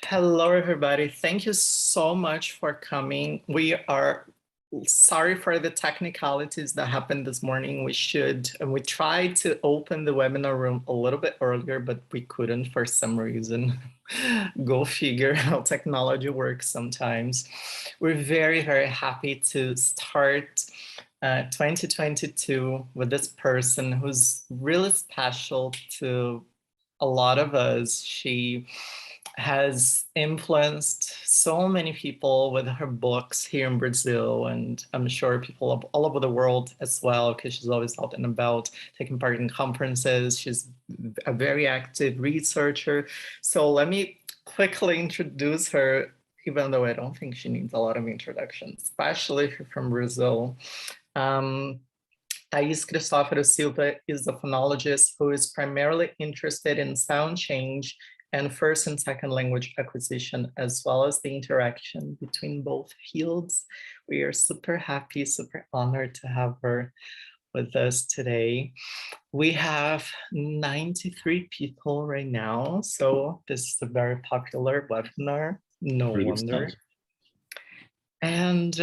Hello, everybody. Thank you so much for coming. We are sorry for the technicalities that happened this morning. We tried to open the webinar room a little bit earlier, but we couldn't for some reason. Go figure how technology works sometimes. We're very, very happy to start 2022 with this person who's really special to a lot of us. She has influenced so many people with her books here in Brazil, and I'm sure people all over the world as well, because she's always out and about, taking part in conferences. She's a very active researcher. So let me quickly introduce her, even though I don't think she needs a lot of introduction, especially if you're from Brazil. Thaïs Cristófaro Silva is a phonologist who is primarily interested in sound change and first and second language acquisition, as well as the interaction between both fields. We are super happy, super honored to have her with us today. We have 93 people right now, so this is a very popular webinar, no wonder. And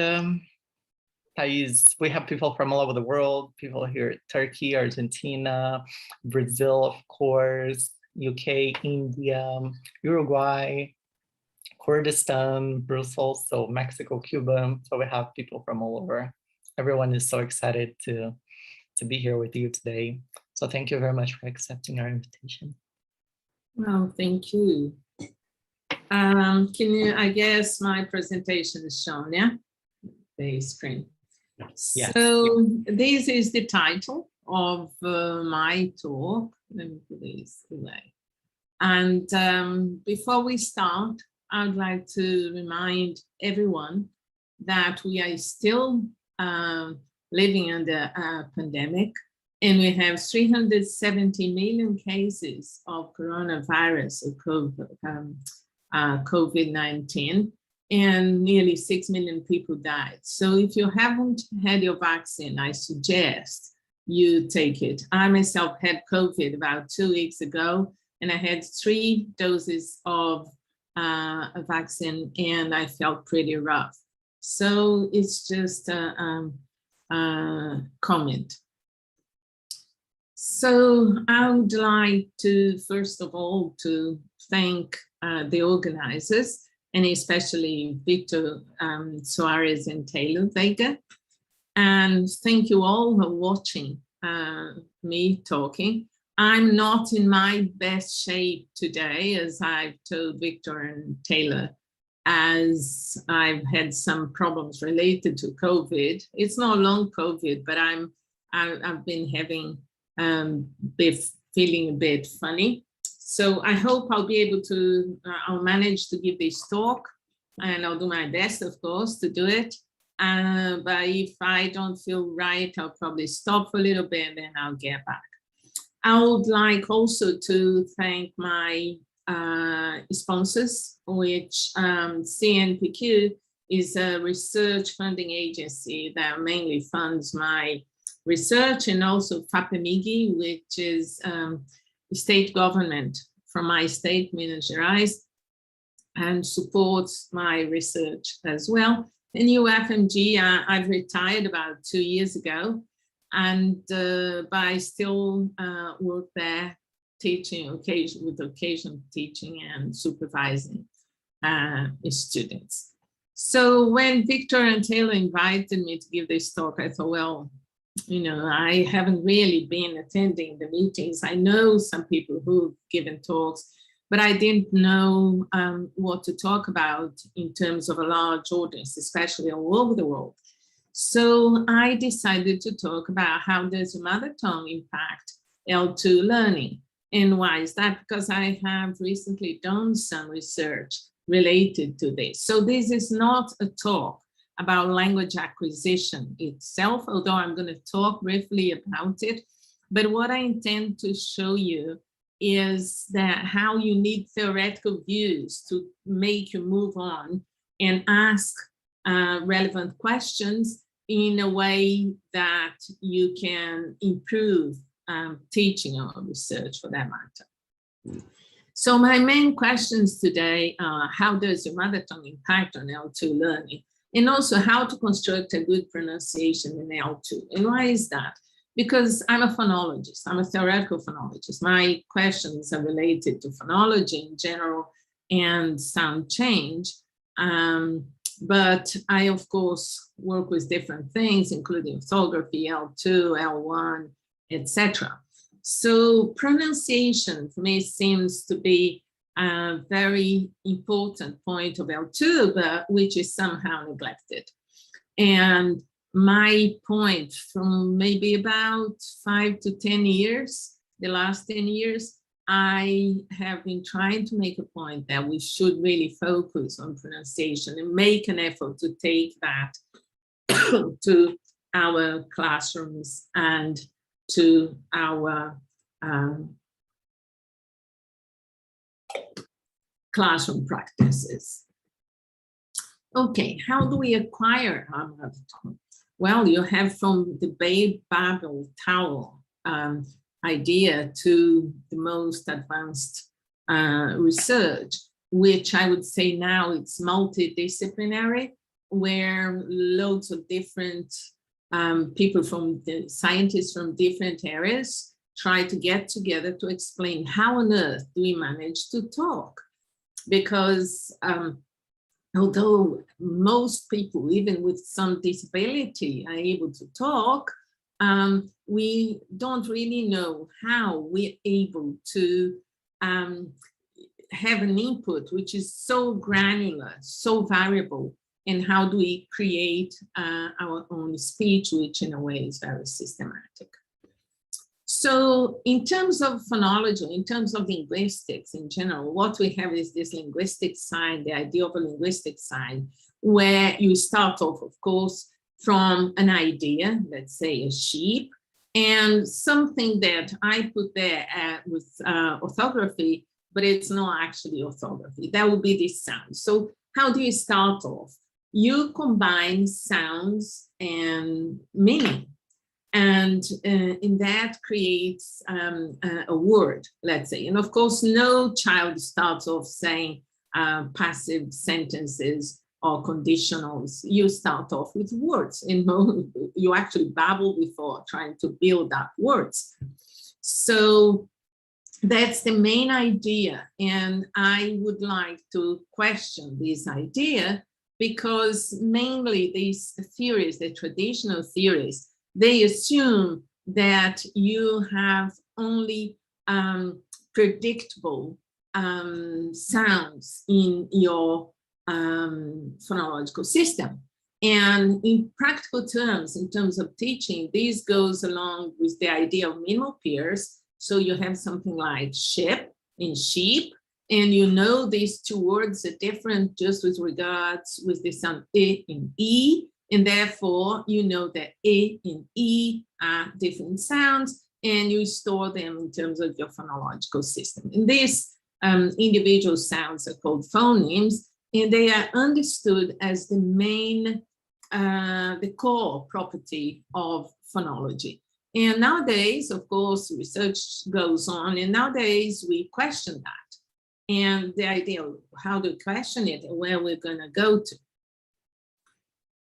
Thaïs, we have people from all over the world, people here, Turkey, Argentina, Brazil, of course, UK, India, Uruguay, Kurdistan, Brussels, so Mexico, Cuba. So we have people from all over. Everyone is so excited to be here with you today. So thank you very much for accepting our invitation. Well, thank you. Can you, I guess my presentation is shown, yeah? The screen. Yes. So this is the title of my talk. Let me put this away. And before we start, I would like to remind everyone that we are still living under a pandemic, and we have 370 million cases of coronavirus or COVID-19, and nearly 6 million people died. So if you haven't had your vaccine, I suggest you take it. I myself had COVID about 2 weeks ago, and I had 3 doses of a vaccine, and I felt pretty rough. So it's just a comment. So I would like to, first of all, to thank the organizers, and especially Victor Suarez and Taylor Vega. And thank you all for watching me talking. I'm not in my best shape today, as I've told Victor and Taylor, as I've had some problems related to COVID. It's not long COVID, but I've been having feeling a bit funny. So I hope I'll be able to, I'll manage to give this talk, and I'll do my best, of course, to do it. But if I don't feel right, I'll probably stop for a little bit and then I'll get back. I would like also to thank my sponsors, which CNPq is a research funding agency that mainly funds my research, and also FAPEMIG, which is state government from my state, Minas Gerais, and supports my research as well. And UFMG, I've retired about 2 years ago, and but I still work there, teaching with occasional teaching and supervising students. So when Victor and Taylor invited me to give this talk, I thought, well, you know, I haven't really been attending the meetings. I know some people who've given talks, but I didn't know what to talk about in terms of a large audience, especially all over the world. So I decided to talk about how does mother tongue impact L2 learning. And why is that? Because I have recently done some research related to this. So this is not a talk about language acquisition itself, although I'm going to talk briefly about it. But what I intend to show you is that how you need theoretical views to make you move on and ask relevant questions in a way that you can improve teaching or research, for that matter. So my main questions today are, how does your mother tongue impact on L2 learning? And also how to construct a good pronunciation in L2. And why is that? Because I'm a phonologist, I'm a theoretical phonologist. My questions are related to phonology in general and sound change. But I, of course, work with different things, including orthography, L2, L1, etc. So pronunciation for me seems to be a very important point of L2, but which is somehow neglected. And my point from maybe about 5 to 10 years, the last 10 years, I have been trying to make a point that we should really focus on pronunciation and make an effort to take that to our classrooms and to our classroom practices. Okay, how do we acquire our mother tongue? Well, you have from the Babel Tower idea to the most advanced research, which I would say now it's multidisciplinary, where loads of different people from the scientists from different areas try to get together to explain how on earth do we manage to talk. Because although most people, even with some disability, are able to talk, we don't really know how we're able to have an input which is so granular, so variable, and how do we create our own speech, which in a way is very systematic. So in terms of phonology, in terms of linguistics in general, what we have is this linguistic side, the idea of a linguistic side, where you start off, of course, from an idea, let's say a sheep, and something that I put there with orthography, but it's not actually orthography. That would be this sound. So how do you start off? You combine sounds and meaning. And in that creates a word, let's say. And of course, no child starts off saying passive sentences or conditionals. You start off with words. You actually babble before trying to build up words. So that's the main idea. And I would like to question this idea because mainly these theories, the traditional theories, they assume that you have only predictable sounds in your phonological system. And in practical terms, in terms of teaching, this goes along with the idea of minimal pairs. So you have something like ship and sheep, and you know these two words are different just with regards with the sound I and E. And therefore, you know that A and E are different sounds, and you store them in terms of your phonological system. And these individual sounds are called phonemes, and they are understood as the main, the core property of phonology. And nowadays, of course, research goes on, and nowadays we question that. And the idea of how to question it and where we're going to go to.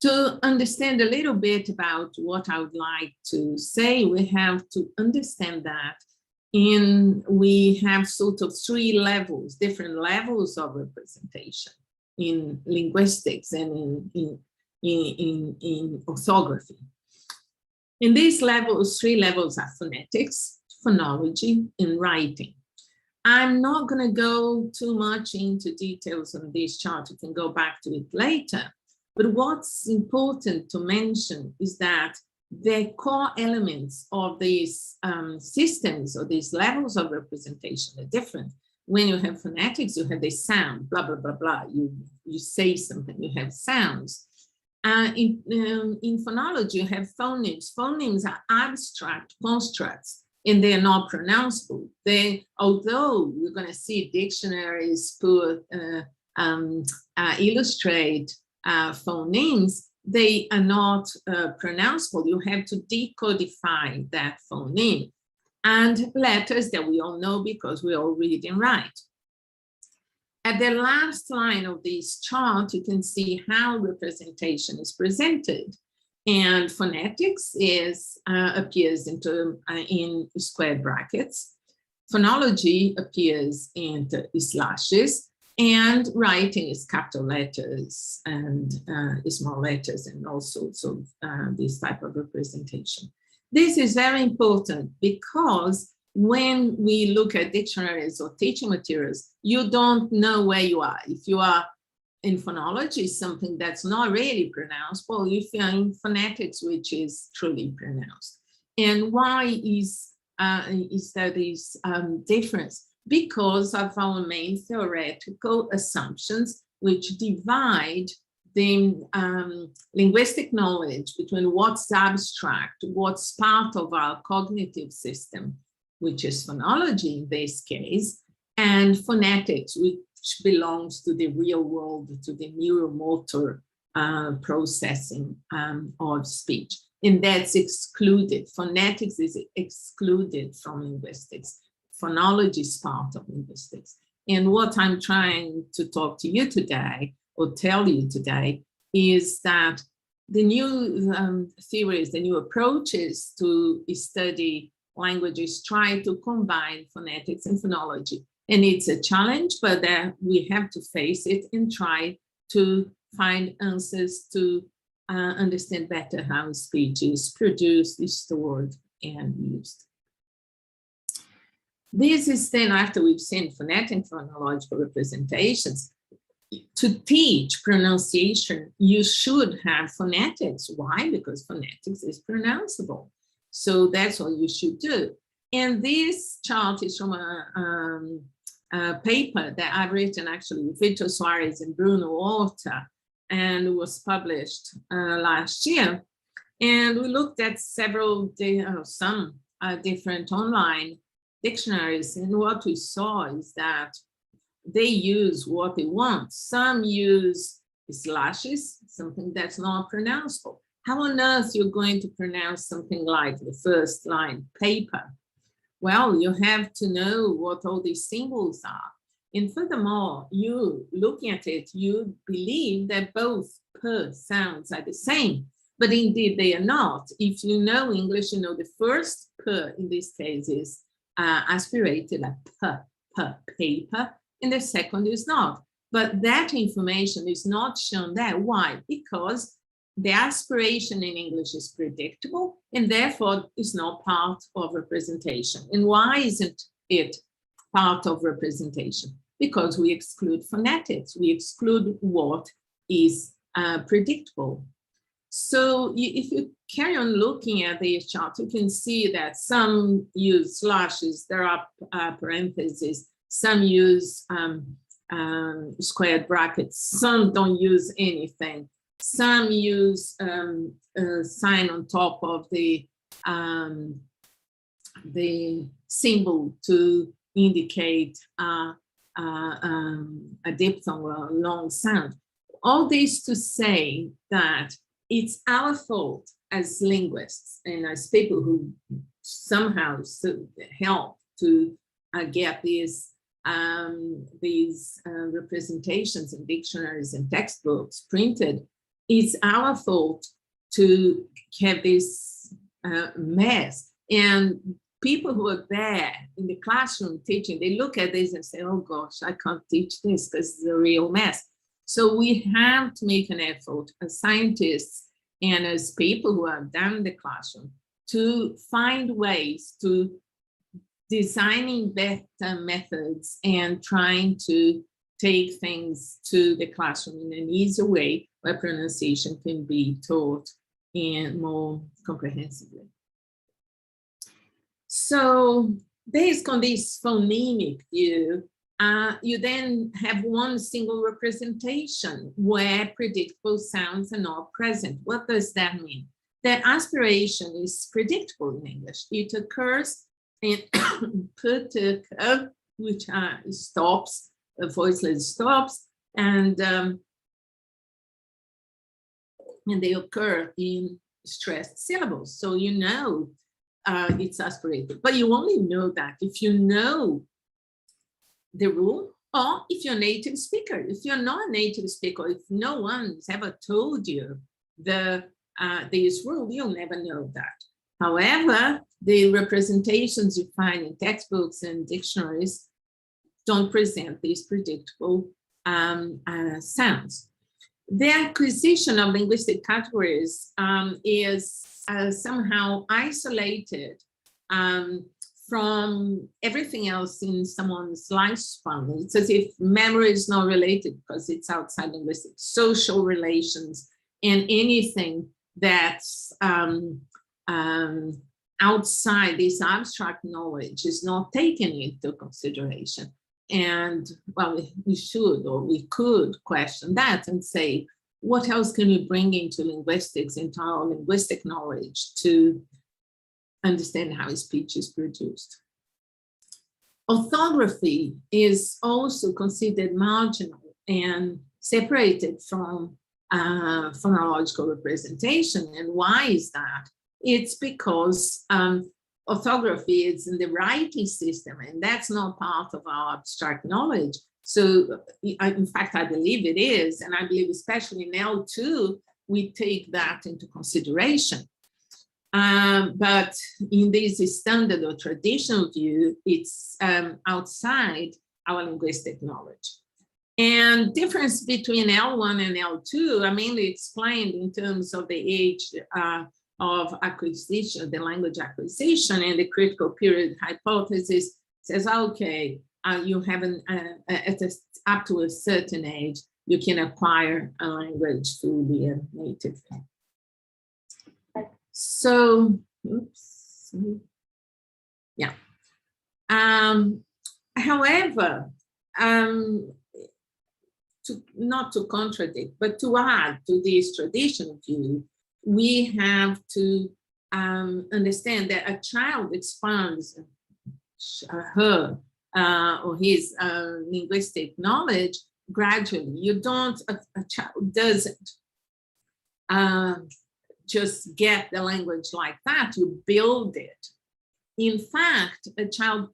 To understand a little bit about what I would like to say, we have to understand that we have sort of three levels, different levels of representation in linguistics and in orthography. In these levels, three levels are phonetics, phonology, and writing. I'm not going to go too much into details on this chart. You can go back to it later. But what's important to mention is that the core elements of these systems or these levels of representation are different. When you have phonetics, you have the sound, blah, blah, blah, blah. You say something, you have sounds. In phonology, you have phonemes. Phonemes are abstract constructs, and they are not pronounceable. Although you're going to see dictionaries illustrate phonemes, they are not pronounceable. You have to decodify that phoneme. And letters that we all know because we all read and write. At the last line of this chart, you can see how representation is presented. And phonetics appears in square brackets. Phonology appears in slashes, and writing is capital letters and small letters, and all sorts of this type of representation. This is very important because when we look at dictionaries or teaching materials, you don't know where you are. If you are in phonology, something that's not really pronounceable, if you're in phonetics, which is truly pronounced. And why is there this difference? Because of our main theoretical assumptions, which divide the linguistic knowledge between what's abstract, what's part of our cognitive system, which is phonology in this case, and phonetics, which belongs to the real world, to the neuromotor processing of speech. And that's excluded. Phonetics is excluded from linguistics. Phonology is part of linguistics. And what I'm trying to talk to you today, or tell you today, is that the new theories, the new approaches to study languages try to combine phonetics and phonology. And it's a challenge, but we have to face it and try to find answers to understand better how speech is produced, stored, and used. This is then after we've seen phonetic and phonological representations. To teach pronunciation, you should have phonetics. Why? Because phonetics is pronounceable. So that's what you should do. And this chart is from a paper that I've written actually with Vitor Soares and Bruno Horta, and it was published last year. And we looked at some different online dictionaries, and what we saw is that they use what they want. Some use slashes, something that's not pronounceable. How on earth you're going to pronounce something like the first line, paper? Well, you have to know what all these symbols are. And furthermore, you looking at it, you believe that both per sounds are the same, but indeed they are not. If you know English, you know the first per in this case is aspirated like per, paper, and the second is not. But that information is not shown there. Why? Because the aspiration in English is predictable and therefore is not part of representation. And why isn't it part of representation? Because we exclude phonetics. We exclude what is predictable. So if you carry on looking at these charts, you can see that some use slashes, there are parentheses, some use squared brackets, some don't use anything. Some use a sign on top of the symbol to indicate a diphthong or a long sound. All this to say that it's our fault as linguists and as people who somehow help to get these representations in dictionaries and textbooks printed. It's our fault to have this mess. And people who are there in the classroom teaching, they look at this and say, oh gosh, I can't teach this because it's a real mess. So we have to make an effort as scientists and as people who are down in the classroom to find ways to designing better methods and trying to take things to the classroom in an easier way where pronunciation can be taught and more comprehensively. So based on this phonemic view, you then have one single representation where predictable sounds are not present. What does that mean? That aspiration is predictable in English. It occurs in per, which stops, voiceless stops, and they occur in stressed syllables. So you know it's aspirated, but you only know that if you know the rule Or if you're a native speaker, if you're not a native speaker, if no one's ever told you this rule, you'll never know that. However, the representations you find in textbooks and dictionaries don't present these predictable sounds. The acquisition of linguistic categories is somehow isolated from everything else in someone's lifespan. It's as if memory is not related because it's outside linguistics. Social relations and anything that's outside this abstract knowledge is not taken into consideration. And well, we should, or we could question that and say, what else can we bring into linguistics, into our linguistic knowledge to understand how speech is produced? Orthography is also considered marginal and separated from phonological representation. And why is that? It's because orthography is in the writing system, and that's not part of our abstract knowledge. So in fact, I believe it is, and I believe especially in L2, we take that into consideration. But in this standard or traditional view, it's outside our linguistic knowledge. And difference between L1 and L2 are mainly explained in terms of the age of acquisition, the language acquisition, and the critical period hypothesis says, okay, you haven't, up to a certain age, you can acquire a language through the native. So, oops, yeah. However, not to contradict, but to add to this traditional view, we have to understand that a child expands her or his linguistic knowledge gradually. You don't, a child doesn't just get the language like that, you build it. In fact, a child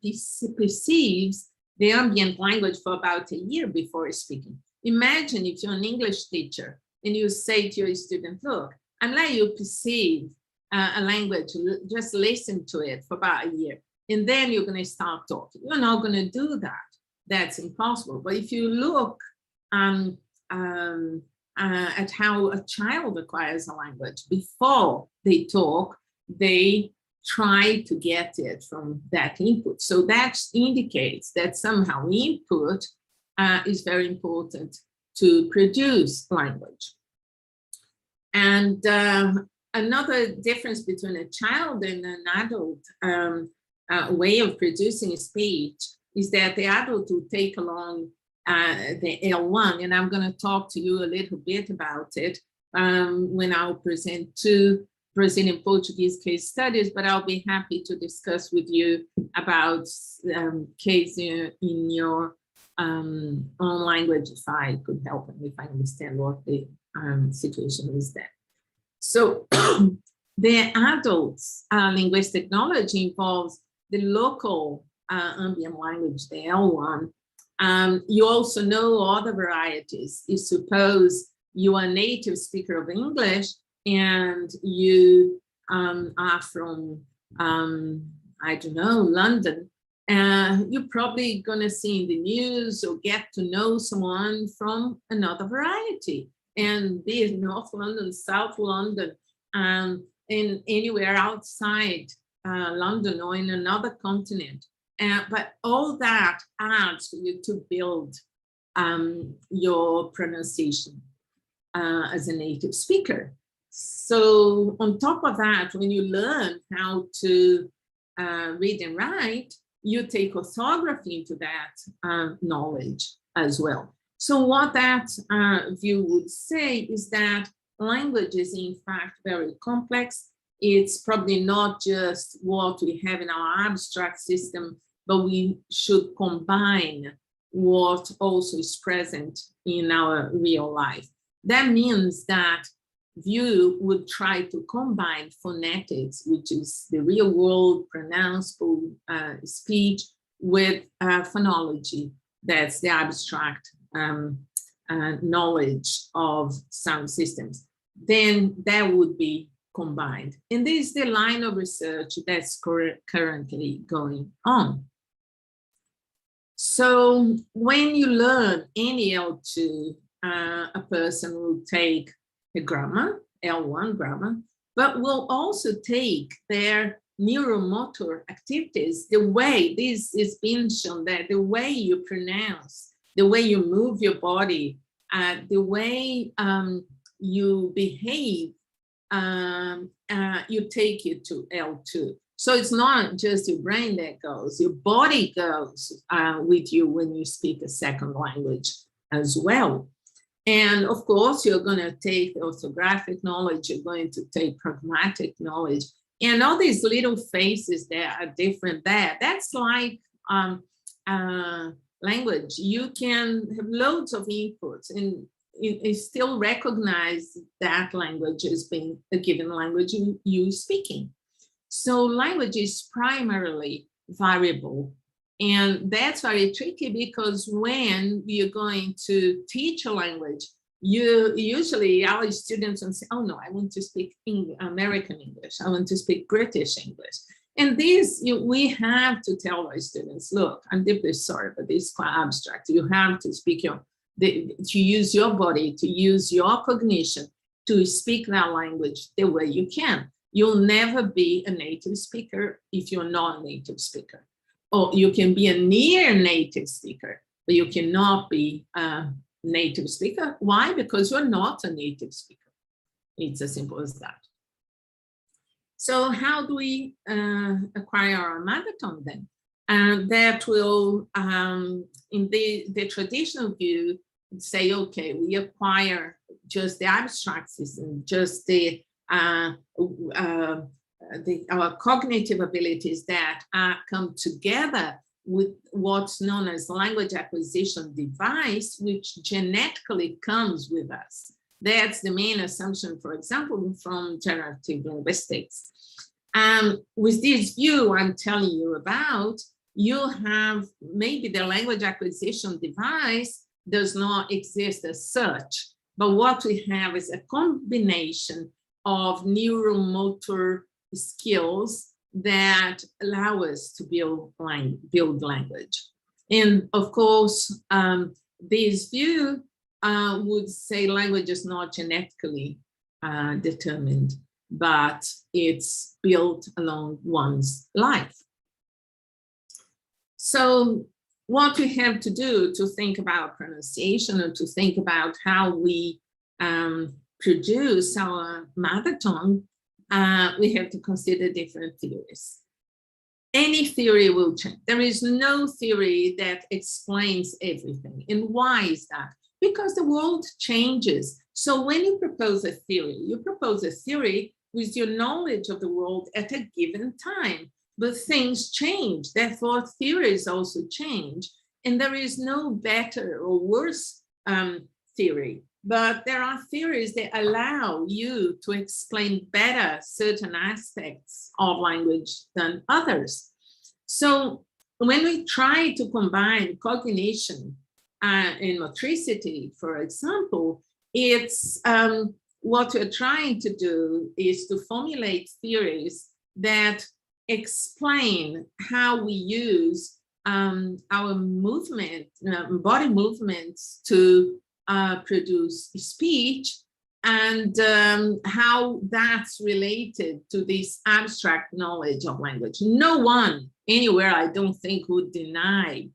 perceives the ambient language for about a year before speaking. Imagine if you're an English teacher and you say to your student, look, I'm letting you perceive a language, just listen to it for about a year, and then you're going to start talking. You're not going to do that. That's impossible. But if you look at how a child acquires a language, before they talk, they try to get it from that input. So that indicates that somehow input is very important to produce language. And another difference between a child and an adult way of producing speech is that the adult will take along the L1, and I'm going to talk to you a little bit about it when I'll present two Brazilian Portuguese case studies, but I'll be happy to discuss with you about case in your own language if I could help and if I understand what the situation is there. So the adult's linguistic knowledge involves the local ambient language, the L1. You also know other varieties. You suppose you are a native speaker of English and you are from, I don't know, London. You're probably going to see in the news or get to know someone from another variety, and be it North London, South London, and anywhere outside London or in another continent. But all that adds for you to build your pronunciation as a native speaker. So on top of that, when you learn how to read and write, you take orthography into that knowledge as well. So what that view would say is that language is in fact very complex. It's probably not just what we have in our abstract system, but we should combine what also is present in our real life. That means that view would try to combine phonetics, which is the real world pronounceable speech, with phonology, That's the abstract knowledge of sound systems. Then that would be combined. And this is the line of research that's currently going on. So when you learn any L2, a person will take a grammar, L1 grammar, but will also take their neuromotor activities, the way this is being shown, that the way you pronounce, the way you move your body, the way you behave, you take it to L2. So it's not just your brain that goes, your body goes with you when you speak a second language as well. And of course, you're going to take orthographic knowledge, you're going to take pragmatic knowledge, and all these little phases that are different there. That's like language. You can have loads of inputs and it still recognize that language as being a given language you're speaking. So language is primarily variable. And that's very tricky because when you're going to teach a language, you usually, our students will say, oh no, I want to speak American English. I want to speak British English. And this, we have to tell our students, look, I'm deeply sorry, but this is quite abstract. You have to speak to use your body, to use your cognition to speak that language the way you can. You'll never be a native speaker if you're not a native speaker. Or you can be a near native speaker, but you cannot be a native speaker. Why? Because you're not a native speaker. It's as simple as that. So how do we acquire our mother tongue then? That will, in the traditional view, say, okay, we acquire just the abstract system, just our cognitive abilities that come together with what's known as language acquisition device, which genetically comes with us. That's the main assumption, for example, from generative linguistics. With this view I'm telling you about, you have maybe the language acquisition device does not exist as such, but what we have is a combination of neuromotor skills that allow us to build language. And of course, this view would say language is not genetically determined, but it's built along one's life. So what we have to do to think about pronunciation or to think about how we produce our mother tongue, we have to consider different theories. Any theory will change. There is no theory that explains everything. And why is that? Because the world changes. So when you propose a theory with your knowledge of the world at a given time. But things change, therefore theories also change. And there is no better or worse theory, but there are theories that allow you to explain better certain aspects of language than others. So when we try to combine cognition and motricity, for example, it's what we're trying to do is to formulate theories that explain how we use our movement, body movements to produce speech, and how that's related to this abstract knowledge of language. No one anywhere, I don't think, would deny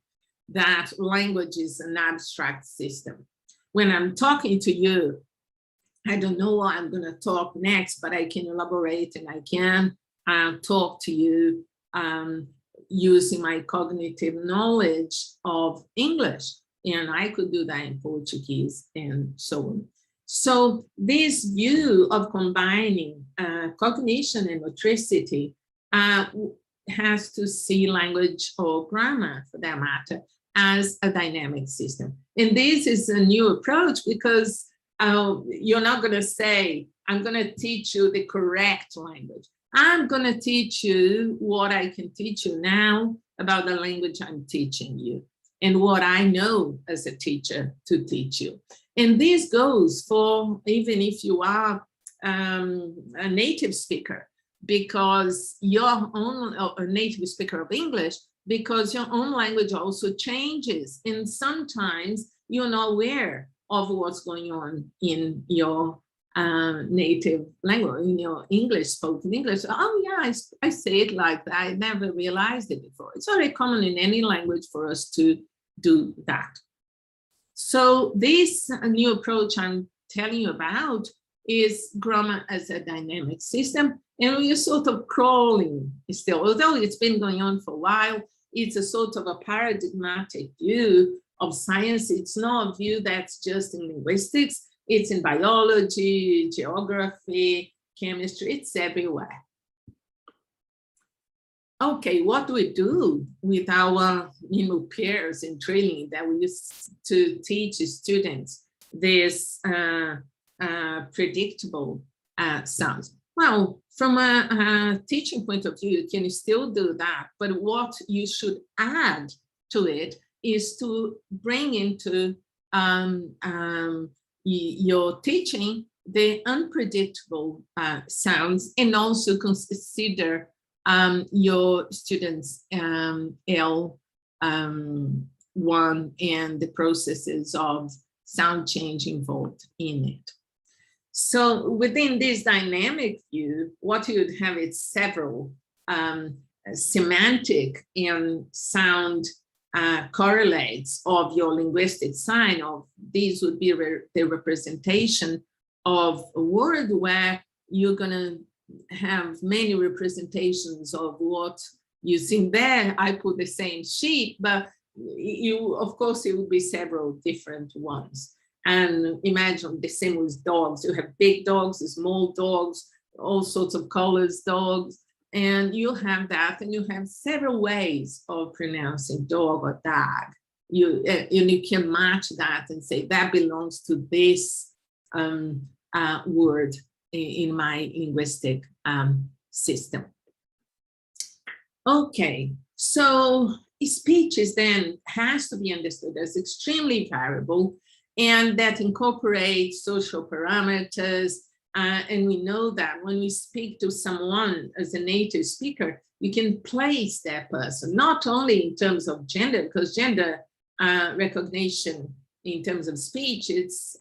that language is an abstract system. When I'm talking to you, I don't know what I'm going to talk next, but I can elaborate and I can talk to you using my cognitive knowledge of English. And I could do that in Portuguese and so on. So this view of combining cognition and motricity has to see language or grammar, for that matter, as a dynamic system. And this is a new approach because you're not going to say, I'm going to teach you the correct language. I'm going to teach you what I can teach you now about the language I'm teaching you. and what I know as a teacher to teach you. And this goes for even if you are a native speaker, because your own, a native speaker of English, because your own language also changes. And sometimes you're not aware of what's going on in your native language, in your English, spoken English. Oh yeah, I say it like that. I never realized it before. It's very common in any language for us to do that. So this new approach I'm telling you about is grammar as a dynamic system. And we're sort of crawling still, although it's been going on for a while. It's a sort of a paradigmatic view of science. It's not a view that's just in linguistics. It's in biology, geography, chemistry, it's everywhere. Okay, what do we do with our peers in training that we use to teach students this predictable sounds? Well, from a teaching point of view, you can still do that, but what you should add to it is to bring into your teaching the unpredictable sounds, and also consider your students' L1 and the processes of sound change involved in it. So within this dynamic view, what you would have is several semantic and sound correlates of your linguistic sign. Of these would be the representation of a word, where you're going to have many representations of what you see there. I put the same sheet, but you, of course, it would be several different ones. And imagine the same with dogs. You have big dogs, small dogs, all sorts of colors dogs, and you have that, and you have several ways of pronouncing dog or dog. You can match that and say that belongs to this word in my linguistic system. Okay, so speech is then has to be understood as extremely variable, and that incorporates social parameters. And we know that when we speak to someone as a native speaker, you can place that person, not only in terms of gender, because gender recognition in terms of speech, it's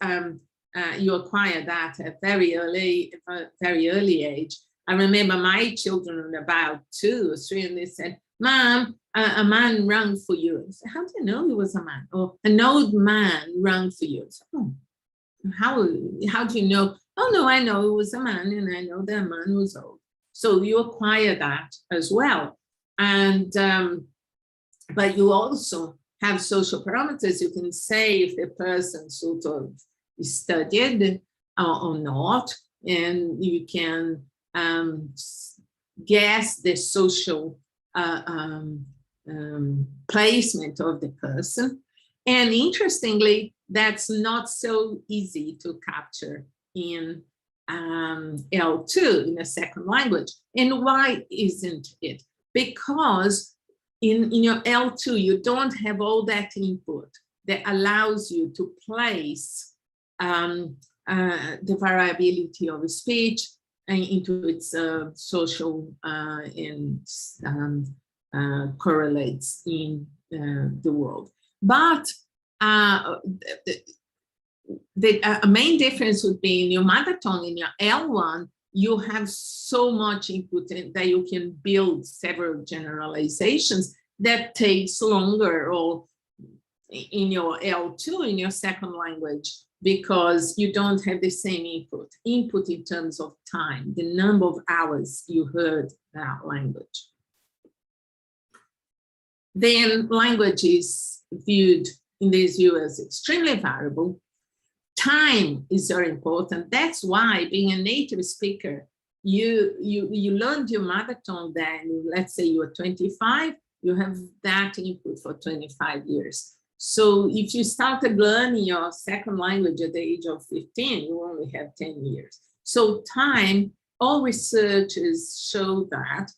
you acquire that at very early age. I remember my children about 2 or 3, and they said, "Mom, a man ran for you." I said, "How do you know he was a man?" Or "An old man ran for you." Said, "Oh, how do you know?" "Oh no, I know it was a man, and I know that man was old." So you acquire that as well. And but you also have social parameters. You can say if the person sort of studied or not, and you can guess the social placement of the person. And interestingly, that's not so easy to capture in L2, in a second language. And why isn't it? Because in your L2, you don't have all that input that allows you to place the variability of a speech into its social and correlates in the world. But the main difference would be in your mother tongue, in your L1, you have so much input that you can build several generalizations that takes longer, or in your L2, in your second language, because you don't have the same input in terms of time, the number of hours you heard that language. Then language is viewed in this view as extremely variable. Time is very important. That's why, being a native speaker, you learned your mother tongue then, let's say you are 25, you have that input for 25 years. So if you started learning your second language at the age of 15, you only have 10 years. So time, all researchers show that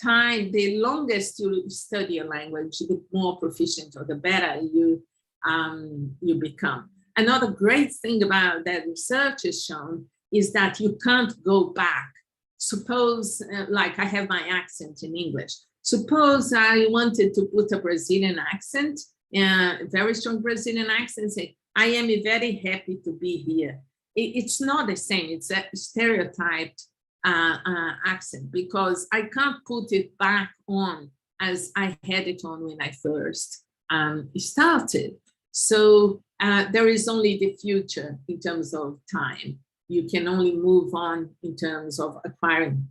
time, the longest you study a language, the more proficient or the better you become. Another great thing about that research has shown is that you can't go back. Suppose, like I have my accent in English. Suppose I wanted to put a Brazilian accent, a very strong Brazilian accent, say, I am very happy to be here. It's not the same, it's a stereotyped accent, because I can't put it back on as I had it on when I first started. So there is only the future in terms of time. You can only move on in terms of acquiring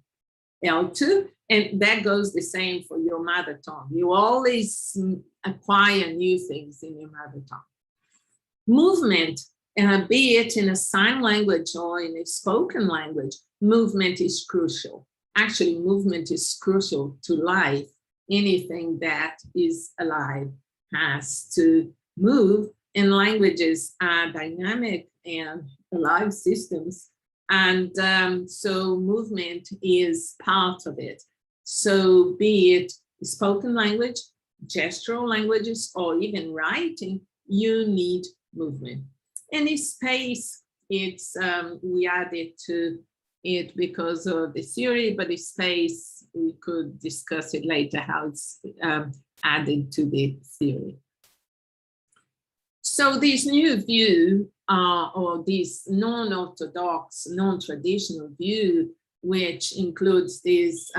L2, and that goes the same for your mother tongue. You always acquire new things in your mother tongue. Movement, be it in a sign language or in a spoken language, movement is crucial. Actually, movement is crucial to life. Anything that is alive has to move, and languages are dynamic and alive systems. And so movement is part of it. So be it spoken language, gestural languages, or even writing, you need movement. And in space, it's we added to it because of the theory, but in space, we could discuss it later, how it's added to the theory. So this new view, or this non-orthodox, non-traditional view, which includes this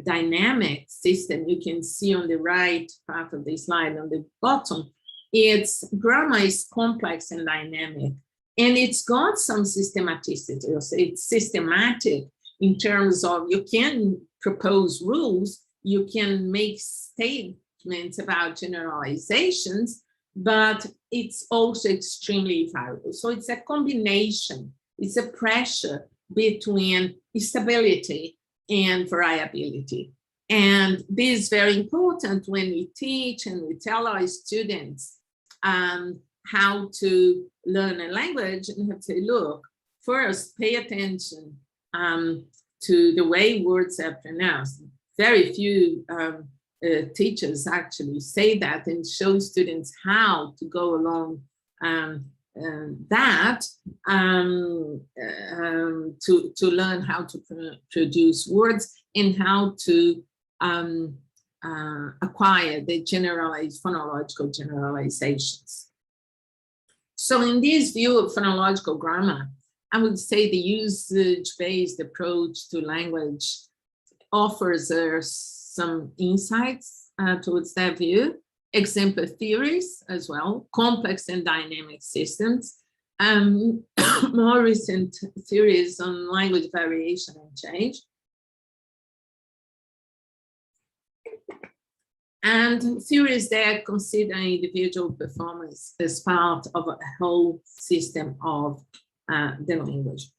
dynamic system you can see on the right part of the slide on the bottom, its grammar is complex and dynamic, and it's got some systematicity. It's systematic in terms of you can propose rules, you can make statements about generalizations, but it's also extremely variable. So it's a combination, it's a pressure between stability and variability. And this is very important when we teach and we tell our students how to learn a language, and have to say, look, first pay attention to the way words are pronounced. Very few teachers actually say that and show students how to go along that to learn how to produce words and how to acquire the generalized phonological generalizations. So in this view of phonological grammar, I would say the usage-based approach to language offers us some insights towards that view, example theories as well, complex and dynamic systems, more recent theories on language variation and change, and theories that consider individual performance as part of a whole system of the language.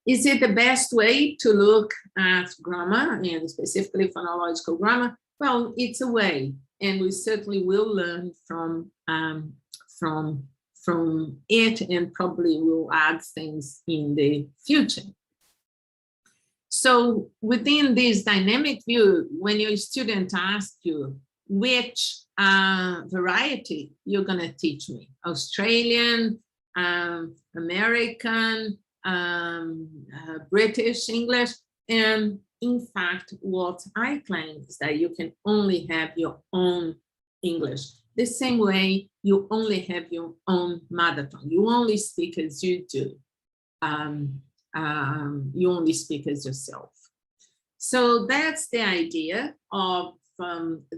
Is it the best way to look at grammar, and specifically phonological grammar? Well, it's a way, and we certainly will learn from it, and probably will add things in the future. So within this dynamic view, when your student asks you which variety you're going to teach me, Australian, American, British English, and in fact, what I claim is that you can only have your own English. The same way you only have your own mother tongue. You only speak as you do. You only speak as yourself. So that's the idea of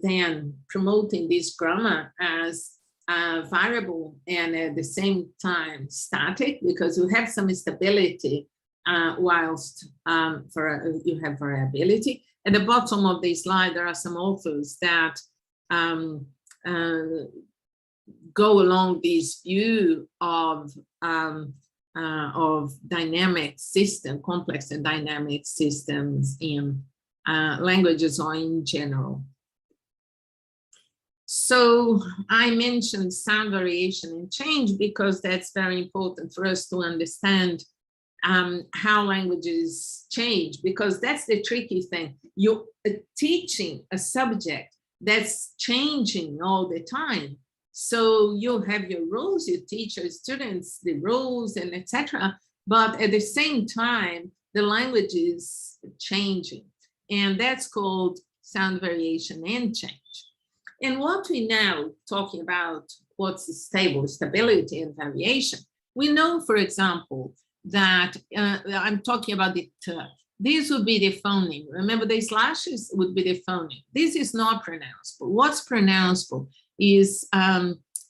then promoting this grammar as variable and at the same time static, because you have some stability whilst you have variability. At the bottom of the slide, there are some authors that go along this view of dynamic system, complex and dynamic systems in languages or in general. So I mentioned sound variation and change because that's very important for us to understand how languages change, because that's the tricky thing. You're teaching a subject that's changing all the time. So you have your rules, you teach your students the rules and etc. But at the same time, the language is changing. And that's called sound variation and change. And what we now talking about, what's stable, stability and variation. We know, for example, that I'm talking about the t. This would be the phoneme. Remember, the slashes would be the phoneme. This is not pronounceable. What's pronounceable is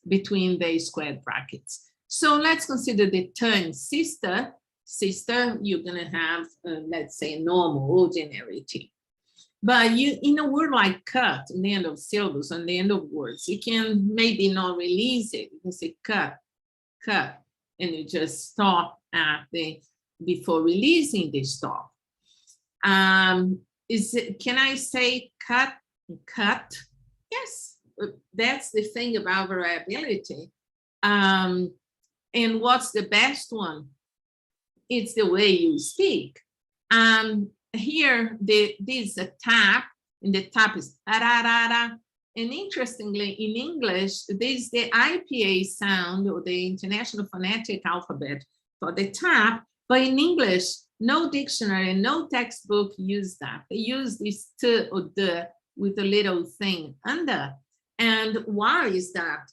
between the squared brackets. So let's consider the t in sister. Sister, you're going to have, let's say, normal, ordinary t. But you, in a word like cut, in the end of syllables, on the end of words, you can maybe not release it. You can say cut, cut, and you just stop at the, before releasing the stop. Can I say cut, cut? Yes, that's the thing about variability. And what's the best one? It's the way you speak. Here, this is a tap, and the tap is da-da-da-da. And interestingly, in English, this is the IPA sound, or the International Phonetic Alphabet, for the tap. But in English, no dictionary, no textbook use that. They use this t or d with a little thing under. And why is that?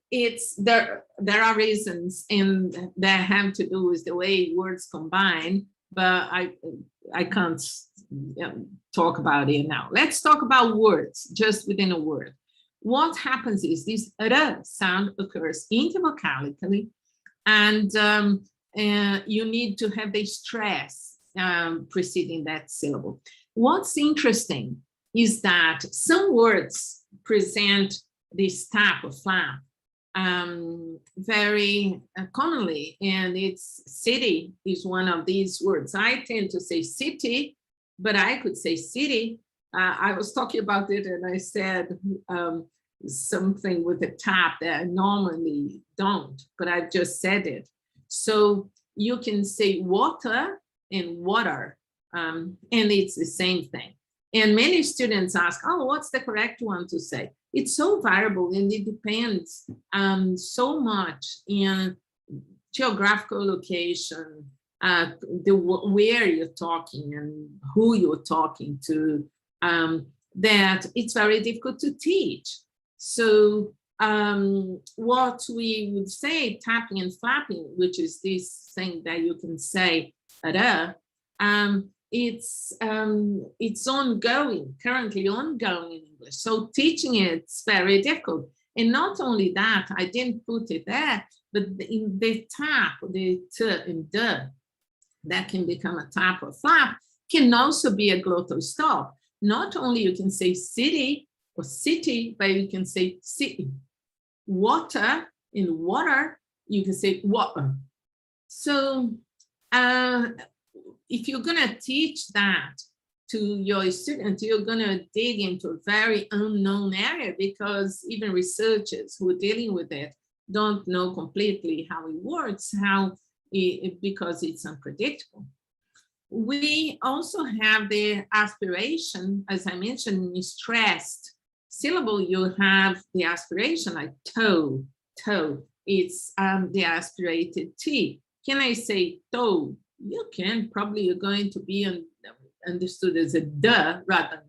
It's there are reasons, and that have to do with the way words combine, but I can't talk about it now. Let's talk about words, just within a word. What happens is this r sound occurs intervocalically, and you need to have the stress preceding that syllable. What's interesting is that some words present this type of flap very commonly, and it's city is one of these words. I tend to say city, but I could say city. I was talking about it, and I said something with a tap that I normally don't, but I've just said it. So you can say water and water, and it's the same thing. And many students ask, oh, what's the correct one to say? It's so variable, and it depends so much in geographical location, where you're talking and who you're talking to, that it's very difficult to teach. So what we would say, tapping and flapping, which is this thing that you can say, it's ongoing, currently ongoing in English. So teaching it's very difficult. And not only that, I didn't put it there, but in the tap, the t and d, that can become a tap or flap, can also be a glottal stop. Not only you can say city or city, but you can say city. Water, in water, you can say water. So if you're going to teach that to your students, you're going to dig into a very unknown area, because even researchers who are dealing with it don't know completely how it works, because it's unpredictable. We also have the aspiration, as I mentioned, in stressed syllable, you have the aspiration like toe, toe. It's the aspirated T. Can I say toe? You can. Probably you're going to be understood as a d rather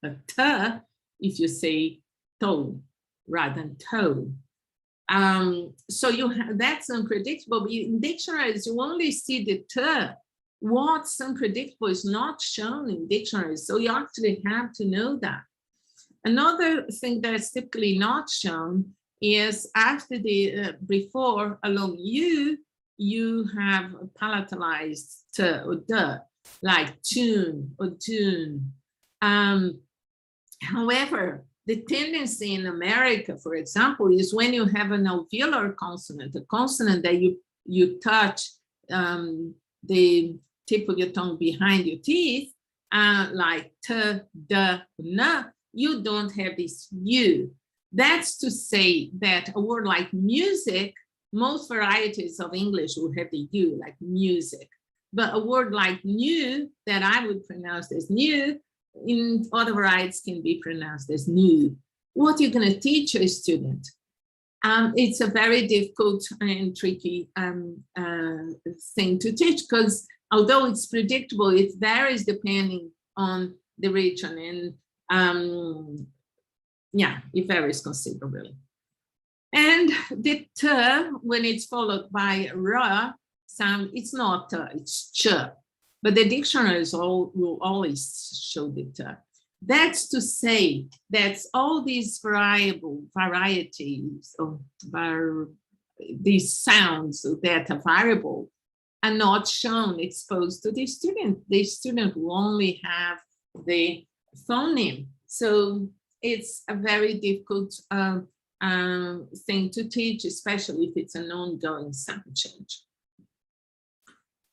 than a t if you say toe rather than toe. So that's unpredictable. But in dictionaries, you only see the t. What's unpredictable is not shown in dictionaries. So you actually have to know that. Another thing that's typically not shown is after the before along you have palatalized t or d, like tune or tune. However, the tendency in America, for example, is when you have an alveolar consonant, a consonant that you touch the tip of your tongue behind your teeth, like t, d, n, you don't have this u. That's to say that a word like music, most varieties of English will have the u, like music. But a word like new that I would pronounce as new in other varieties can be pronounced as new. What are you going to teach a student? It's a very difficult and tricky thing to teach, because although it's predictable, it varies depending on the region, and yeah, it varies considerably. And the t, when it's followed by r sound, it's not t, it's ch. But the dictionaries will always show the t. That's to say that all these varieties of these sounds that are variable are not shown, exposed to the student. The student will only have the phoneme. So it's a very difficult thing to teach, especially if it's an ongoing sound change.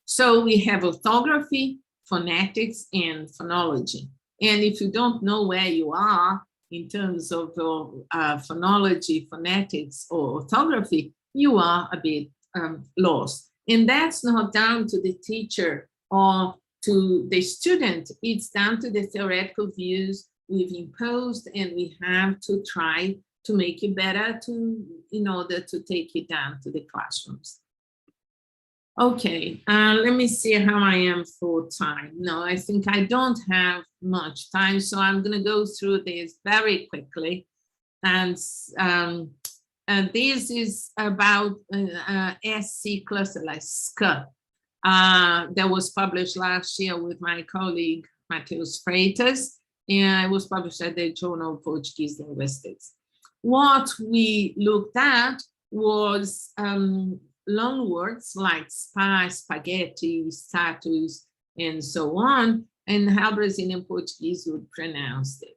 So we have orthography, phonetics, and phonology. And if you don't know where you are in terms of phonology, phonetics, or orthography, you are a bit lost. And that's not down to the teacher or to the student. It's down to the theoretical views we've imposed, and we have to try to make it better in order to take it down to the classrooms. Okay, let me see how I am for time. No, I think I don't have much time, so I'm going to go through this very quickly. And this is about SC cluster, like SC, that was published last year with my colleague, Matheus Freitas, and it was published at the Journal of Portuguese Linguistics. What we looked at was long words like spa, spaghetti, status, and so on, and how Brazilian Portuguese would pronounce it.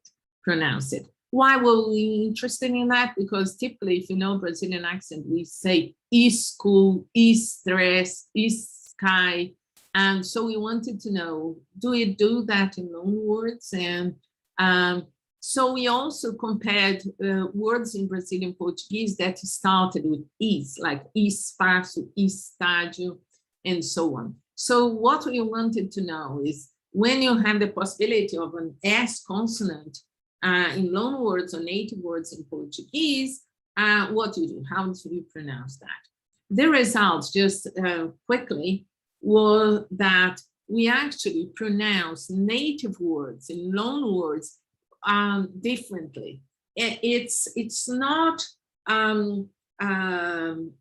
Why were we interested in that? Because typically, if you know Brazilian accent, we say school, stress, sky. And so we wanted to know, do we do that in long words? And so we also compared words in Brazilian Portuguese that started with is, like espaço, estádio, and so on. So what we wanted to know is, when you have the possibility of an S consonant in loan words or native words in Portuguese, what do you do? How do you pronounce that? The results, just quickly, were that we actually pronounce native words and loan words differently. It's not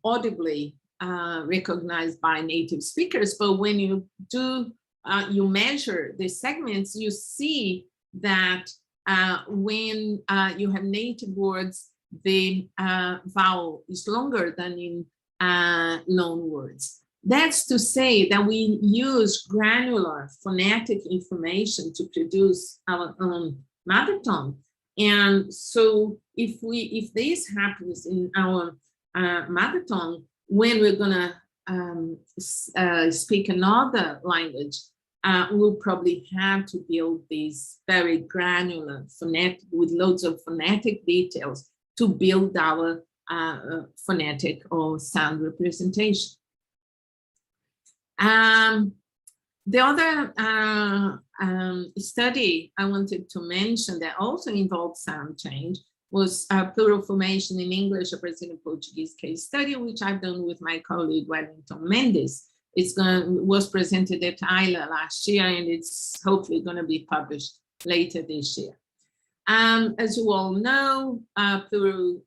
audibly recognized by native speakers, but when you do, you measure the segments, you see that when you have native words, the vowel is longer than in loan words. That's to say that we use granular phonetic information to produce our own mother tongue. And so if this happens in our mother tongue, when we're gonna speak another language, we'll probably have to build these very granular phonetic, with loads of phonetic details, to build our phonetic or sound representation. The other study I wanted to mention that also involved sound change was plural formation in English, a Brazilian Portuguese case study, which I've done with my colleague Wellington Mendes. Was presented at ILA last year, and it's hopefully going to be published later this year. As you all know, plural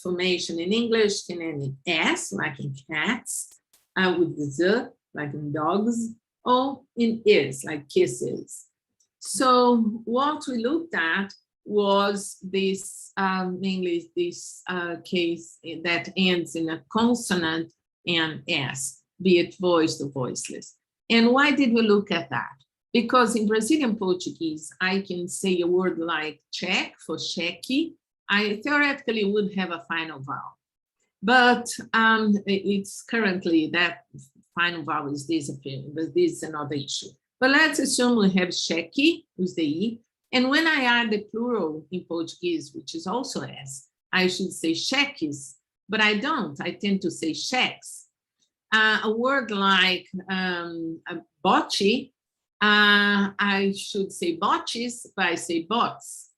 formation in English can end in S, like in cats, with the Z, like in dogs, or in is, like kisses. So what we looked at was this, mainly this case that ends in a consonant and S, be it voiced or voiceless. And why did we look at that? Because in Brazilian Portuguese, I can say a word like check for cheque. I theoretically would have a final vowel, but it's currently that final vowel is disappearing, but this is another issue. But let's assume we have cheque with the E, and when I add the plural in Portuguese, which is also S, I should say cheques, but I don't. I tend to say cheques. A word like bocce, I should say botches, but I say bots.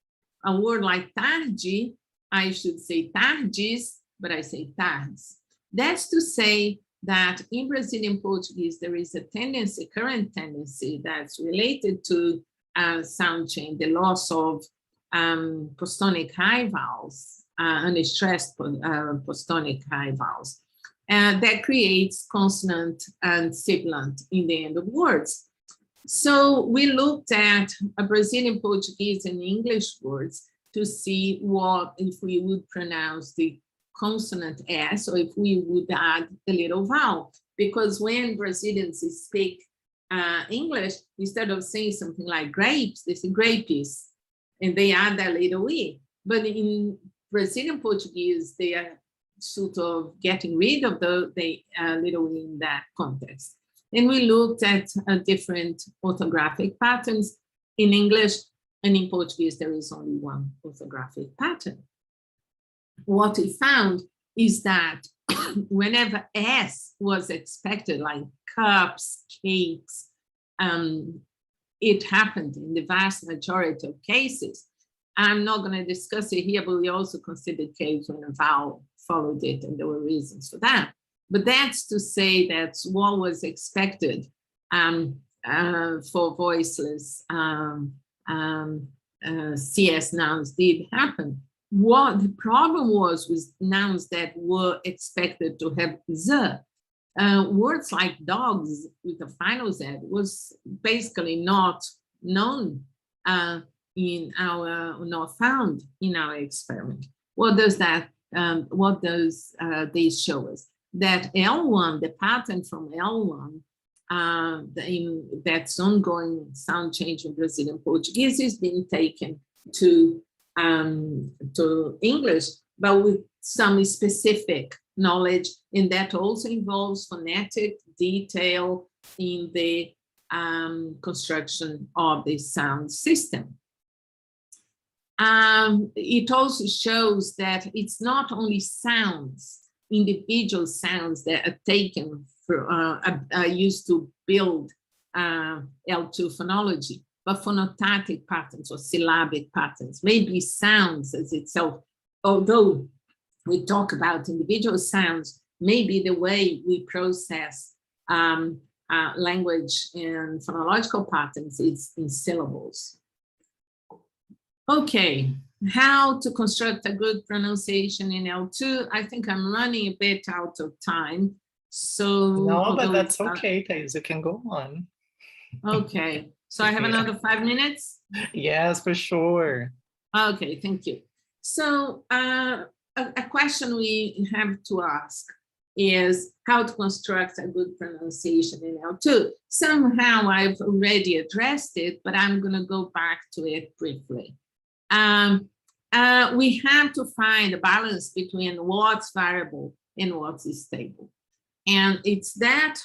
A word like tarde, I should say tardes, but I say tardes. That's to say that in Brazilian Portuguese, there is a tendency, current tendency that's related to sound change, the loss of postonic high vowels, unstressed postonic high vowels. That creates consonant and sibilant in the end of words. So we looked at a Brazilian Portuguese and English words to see what if we would pronounce the consonant S, or if we would add the little vowel. Because when Brazilians speak English, instead of saying something like grapes, they say grapes, and they add that little E. But in Brazilian Portuguese, they are sort of getting rid of the little E in that context. And we looked at different orthographic patterns. In English and in Portuguese, there is only one orthographic pattern. What we found is that whenever S was expected, like cups, cakes, it happened in the vast majority of cases. I'm not going to discuss it here, but we also considered cases when a vowel followed it, and there were reasons for that. But that's to say that's what was expected for voiceless CS nouns did happen. What the problem was nouns that were expected to have Z. Words like dogs with the final Z was basically not known not found in our experiment. What does that? What does this show us? That L1, the pattern from L1, that's ongoing sound change in Brazilian Portuguese is being taken to English, but with some specific knowledge, and that also involves phonetic detail in the construction of the sound system. It also shows that it's not only sounds, individual sounds that are taken for, are used to build L2 phonology, but phonotatic patterns or syllabic patterns, maybe sounds as itself, although we talk about individual sounds, maybe the way we process language and phonological patterns is in syllables. Okay, how to construct a good pronunciation in L2. I think I'm running a bit out of time. So no, but that's okay, Thaïs, you can go on. Okay, so I have another 5 minutes? Yes, for sure. Okay, thank you. So a question we have to ask is how to construct a good pronunciation in L2. Somehow I've already addressed it, but I'm going to go back to it briefly. We have to find a balance between what's variable and what's stable. And it's that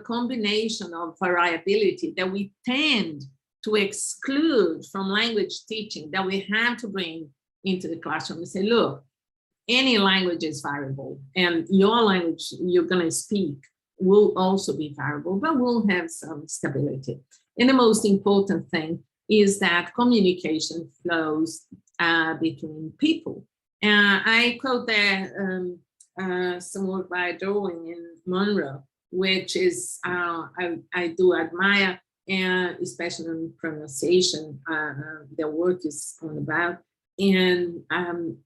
combination of variability that we tend to exclude from language teaching that we have to bring into the classroom and say, look, any language is variable, and your language you're going to speak will also be variable, but will have some stability. And the most important thing is that communication flows between people. I quote there some work by Darwin and Monroe, which is I do admire, and especially in pronunciation, their work is all about. And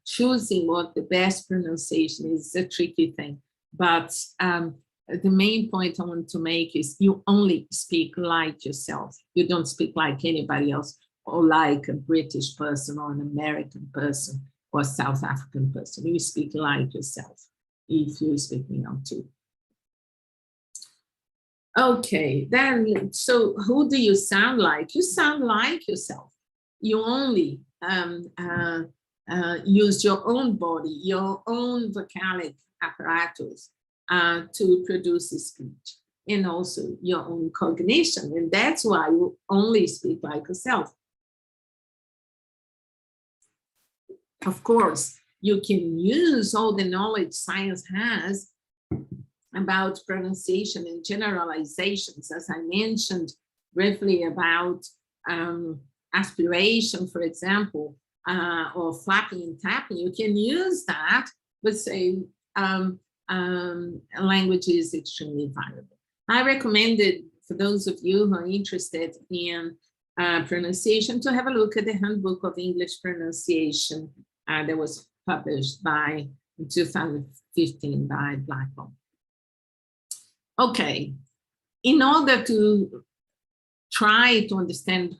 choosing what the best pronunciation is a tricky thing. But the main point I want to make is you only speak like yourself. You don't speak like anybody else, or like a British person or an American person or a South African person. You speak like yourself if you're speaking L2. Okay, then, so who do you sound like? You sound like yourself. You only use your own body, your own vocalic apparatus to produce a speech, and also your own cognition. And that's why you only speak like yourself. Of course, you can use all the knowledge science has about pronunciation and generalizations, as I mentioned briefly about aspiration, for example, or flapping and tapping, you can use that, but say language is extremely valuable. I recommended for those of you who are interested in pronunciation to have a look at the Handbook of English Pronunciation that was published in 2015 by Blackwell. Okay, in order to try to understand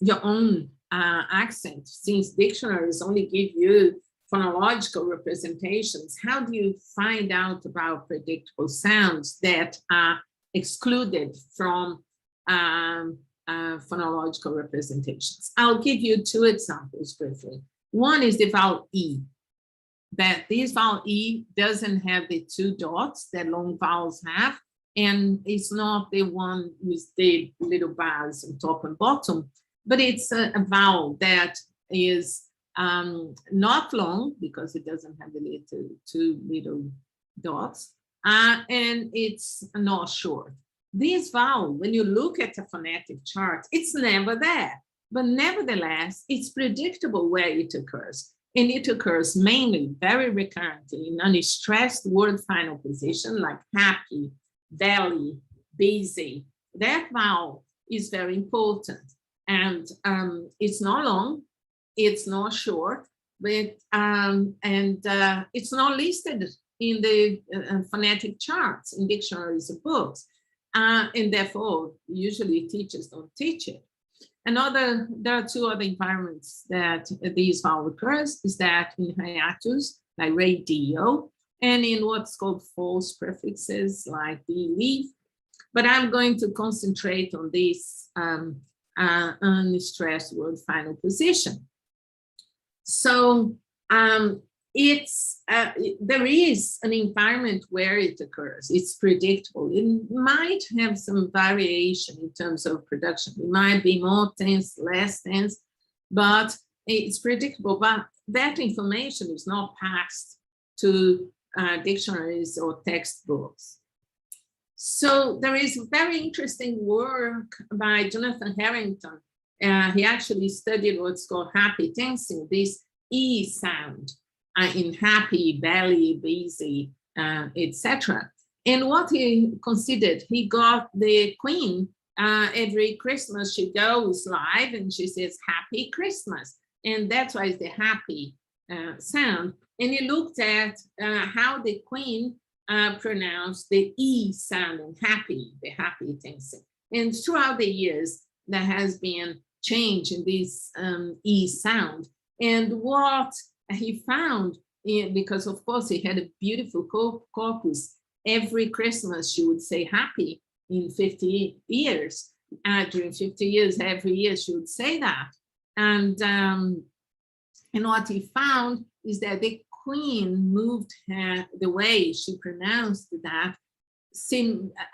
your own accent, since dictionaries only give you phonological representations, how do you find out about predictable sounds that are excluded from phonological representations? I'll give you two examples briefly. One is the vowel E. That this vowel E doesn't have the two dots that long vowels have, and it's not the one with the little bars on top and bottom, but it's a vowel that is not long because it doesn't have the two little dots, and it's not short. This vowel, when you look at the phonetic chart, it's never there, but nevertheless, it's predictable where it occurs. And it occurs mainly, very recurrently, in unstressed word final position like happy, belly, busy. That vowel is very important. And it's not long, it's not short, but it's not listed in the phonetic charts in dictionaries or books. And therefore, usually teachers don't teach it. There are two other environments that these vowel occurs, is that in hiatus, like radio, and in what's called false prefixes, like believe. But I'm going to concentrate on this unstressed word final position. So there is an environment where it occurs. It's predictable. It might have some variation in terms of production. It might be more tense, less tense, but it's predictable. But that information is not passed to dictionaries or textbooks. So there is very interesting work by Jonathan Harrington. He actually studied what's called happy tensing, this E sound. In happy, belly, busy, etc. And what he considered, he got the Queen, every Christmas she goes live and she says, Happy Christmas. And that's why it's the happy sound. And he looked at how the Queen pronounced the E sound in happy, the happy tensing. And throughout the years, there has been change in this E sound. And what he found, because of course he had a beautiful corpus, every Christmas she would say happy in 50 years. During 50 years, every year she would say that. And what he found is that the Queen moved the way she pronounced that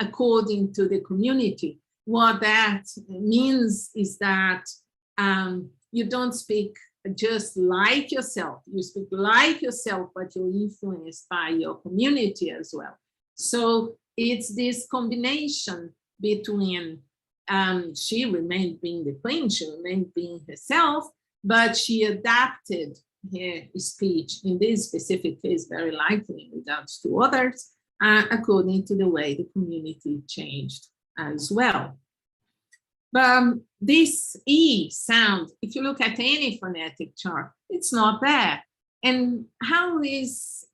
according to the community. What that means is that you don't speak just like yourself. You speak like yourself, but you're influenced by your community as well. So it's this combination between she remained being the Queen, she remained being herself, but she adapted her speech in this specific case, very likely in regards to others, according to the way the community changed as well. But this E sound, if you look at any phonetic chart, it's not there. And how is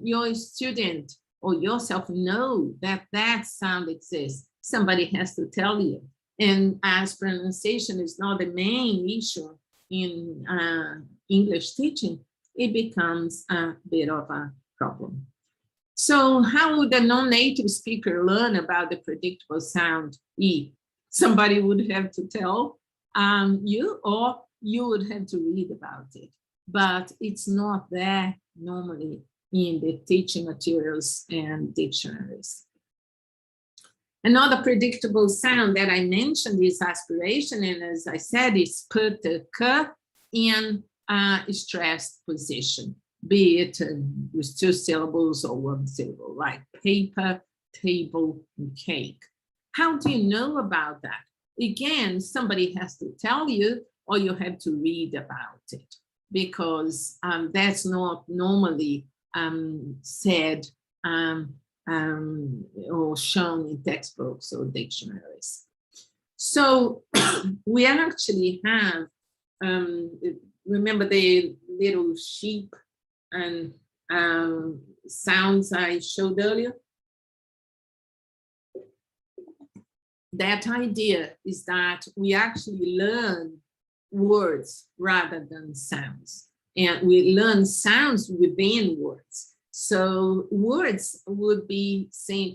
your student or yourself know that that sound exists? Somebody has to tell you. And as pronunciation is not the main issue in English teaching, it becomes a bit of a problem. So how would a non-native speaker learn about the predictable sound E? Somebody would have to tell you, or you would have to read about it. But it's not there normally in the teaching materials and dictionaries. Another predictable sound that I mentioned is aspiration, and as I said, it's put the k in a stressed position. be it with 2 syllables or 1 syllable, like paper, table, and cake. How do you know about that? Again, somebody has to tell you, or you have to read about it, because that's not normally said or shown in textbooks or dictionaries. So we actually have, remember the little sheep and sounds I showed earlier? That idea is that we actually learn words rather than sounds, and we learn sounds within words. So words could be seen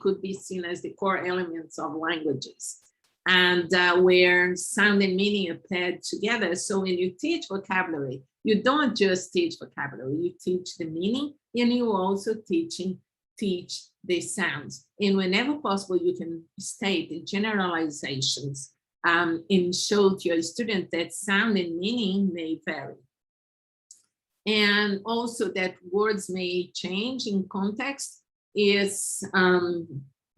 as the core elements of languages, and where sound and meaning are paired together. So when you teach vocabulary, you don't just teach vocabulary, you teach the meaning, and you also teach the sounds. And whenever possible, you can state the generalizations and show to your student that sound and meaning may vary. And also that words may change in context. Is,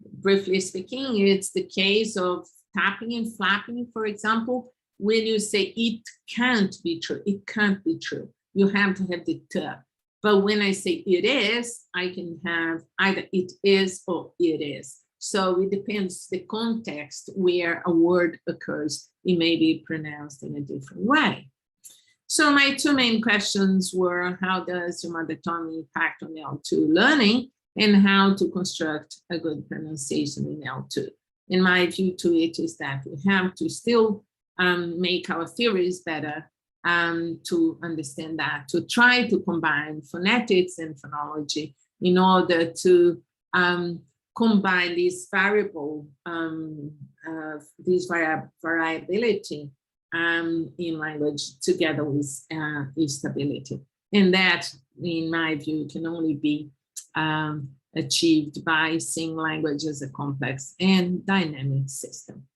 briefly speaking, it's the case of tapping and flapping, for example. When you say it can't be true, it can't be true. You have to have the t. But when I say it is, I can have either it is or it is. So it depends the context where a word occurs. It may be pronounced in a different way. So my 2 main questions were, how does your mother tongue impact on L2 learning, and how to construct a good pronunciation in L2? And my view to it is that we have to still make our theories better to understand that, to try to combine phonetics and phonology in order to combine this variable, this variability in language together with stability. And that, in my view, can only be achieved by seeing language as a complex and dynamic system.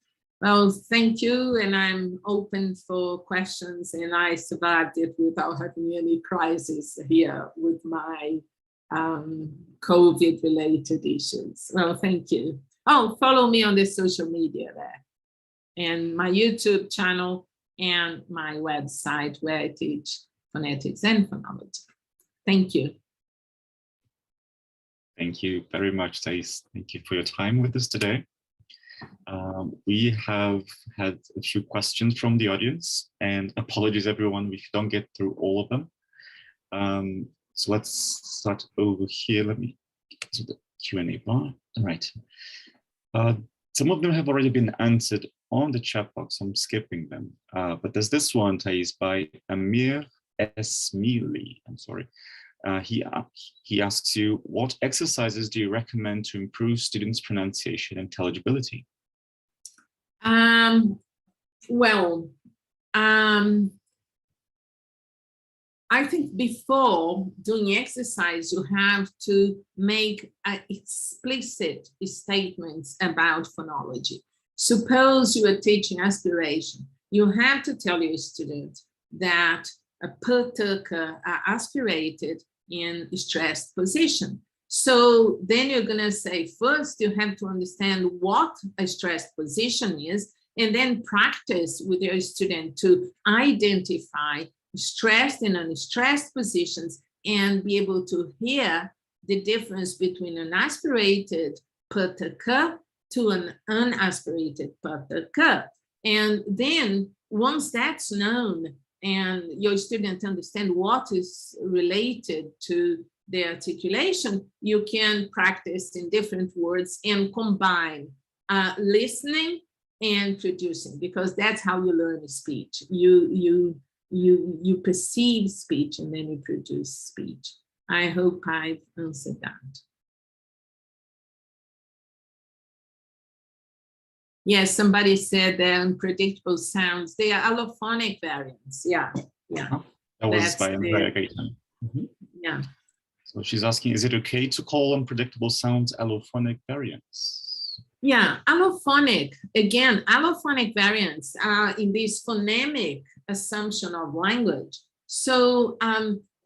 Well, thank you, and I'm open for questions, and I survived it without having any crisis here with my COVID-related issues. Well, thank you. Oh, follow me on the social media there, and my YouTube channel and my website where I teach phonetics and phonology. Thank you. Thank you very much, Thaïs. Thank you for your time with us today. We have had a few questions from the audience, and apologies everyone if you don't get through all of them. So let's start over here. Let me get to the Q&A bar. All right. Some of them have already been answered on the chat box. I'm skipping them. But there's this one, Thaïs, by Amir Esmili. I'm sorry. He asks you, what exercises do you recommend to improve students' pronunciation and intelligibility? I think before doing exercise, you have to make explicit statements about phonology. Suppose you are teaching aspiration. You have to tell your student that a particle are aspirated in a stressed position. So then you're going to say, first, you have to understand what a stressed position is, and then practice with your student to identify stressed and unstressed positions and be able to hear the difference between an aspirated particle to an unaspirated particle. And then once that's known and your student understand what is related to the articulation, you can practice in different words and combine listening and producing, because that's how you learn speech. You perceive speech and then you produce speech. I hope I've answered that. Yes, somebody said they're unpredictable sounds. They are allophonic variants. Yeah. That was by Andrea Gaetan. Yeah. So she's asking, is it okay to call unpredictable sounds allophonic variants? Yeah, allophonic. Again, allophonic variants are in this phonemic assumption of language. So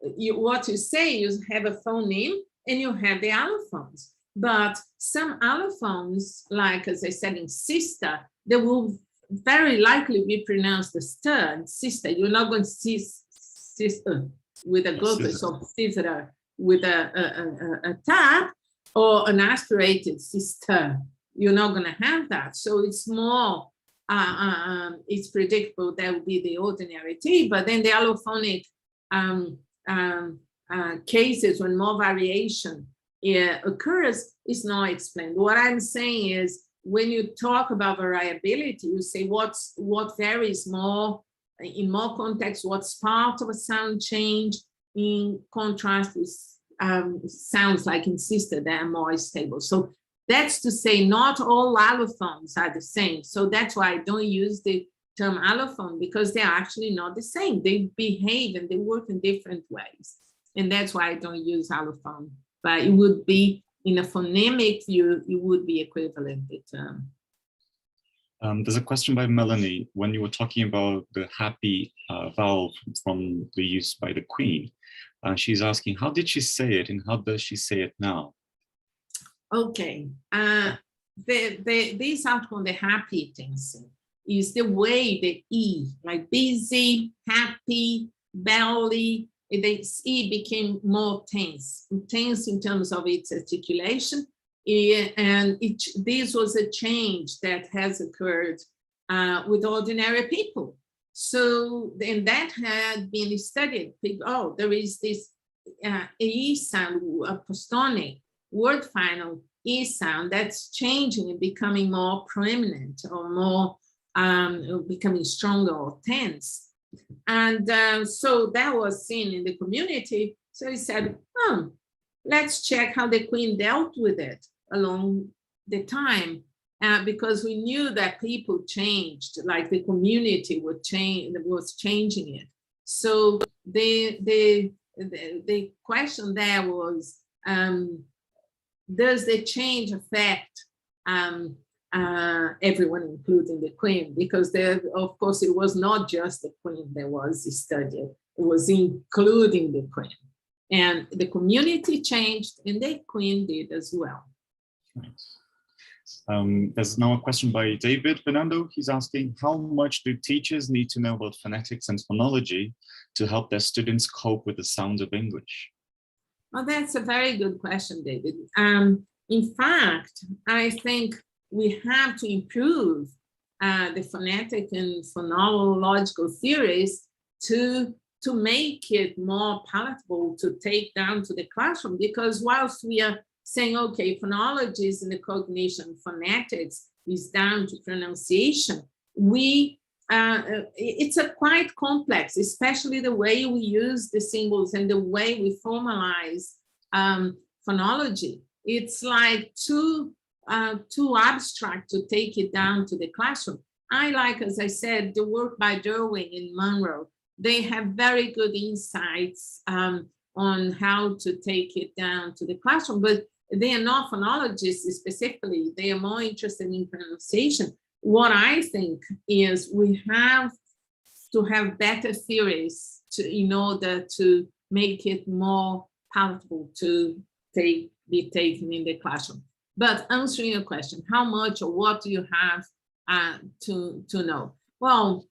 what you say, you have a phoneme and you have the allophones. But some allophones, like as I said in sister, they will very likely be pronounced as stir, sister. You're not going to see sister with a glottis or scissor with a tap or an aspirated sister. You're not going to have that. So it's more, it's predictable that will be the ordinary T, but then the allophonic cases when more variation occurs is not explained. What I'm saying is, when you talk about variability, you say what varies more in more context, what's part of a sound change in contrast with sounds like in sister that are more stable. So that's to say not all allophones are the same. So that's why I don't use the term allophone, because they're actually not the same. They behave and they work in different ways. And that's why I don't use allophone. But it would be, in a phonemic view, it would be equivalent, the term. There's a question by Melanie. When you were talking about the happy vowel from the use by the Queen, she's asking, how did she say it and how does she say it now? Okay, this outcome, the happy tense, is the way the E, like busy, happy, belly, the E became more tense in terms of its articulation. And this was a change that has occurred with ordinary people. So, and that had been studied. Oh, there is this E sound, a postonic word final E sound that's changing and becoming more prominent or more becoming stronger or tense. And so that was seen in the community. So he said, oh, let's check how the Queen dealt with it along the time, because we knew that people changed, like the community was changing it. So the question there was, does the change affect everyone, including the Queen? Because there, of course, it was not just the Queen that was studied, it was including the Queen. And the community changed and the Queen did as well. Nice. There's now a question by David Fernando. He's asking, how much do teachers need to know about phonetics and phonology to help their students cope with the sounds of English? Well, that's a very good question, David. In fact, I think we have to improve the phonetic and phonological theories to make it more palatable to take down to the classroom, because whilst we are saying, okay, phonology is in the cognition, phonetics is down to pronunciation, it's a quite complex, especially the way we use the symbols and the way we formalize phonology. It's like too abstract to take it down to the classroom. I like, as I said, the work by Derwin and Monroe. They have very good insights on how to take it down to the classroom, but they are not phonologists specifically. They are more interested in pronunciation. What I think is we have to have better theories in order to make it more palatable to be taken in the classroom. But answering your question, how much or what do you have to know? Well,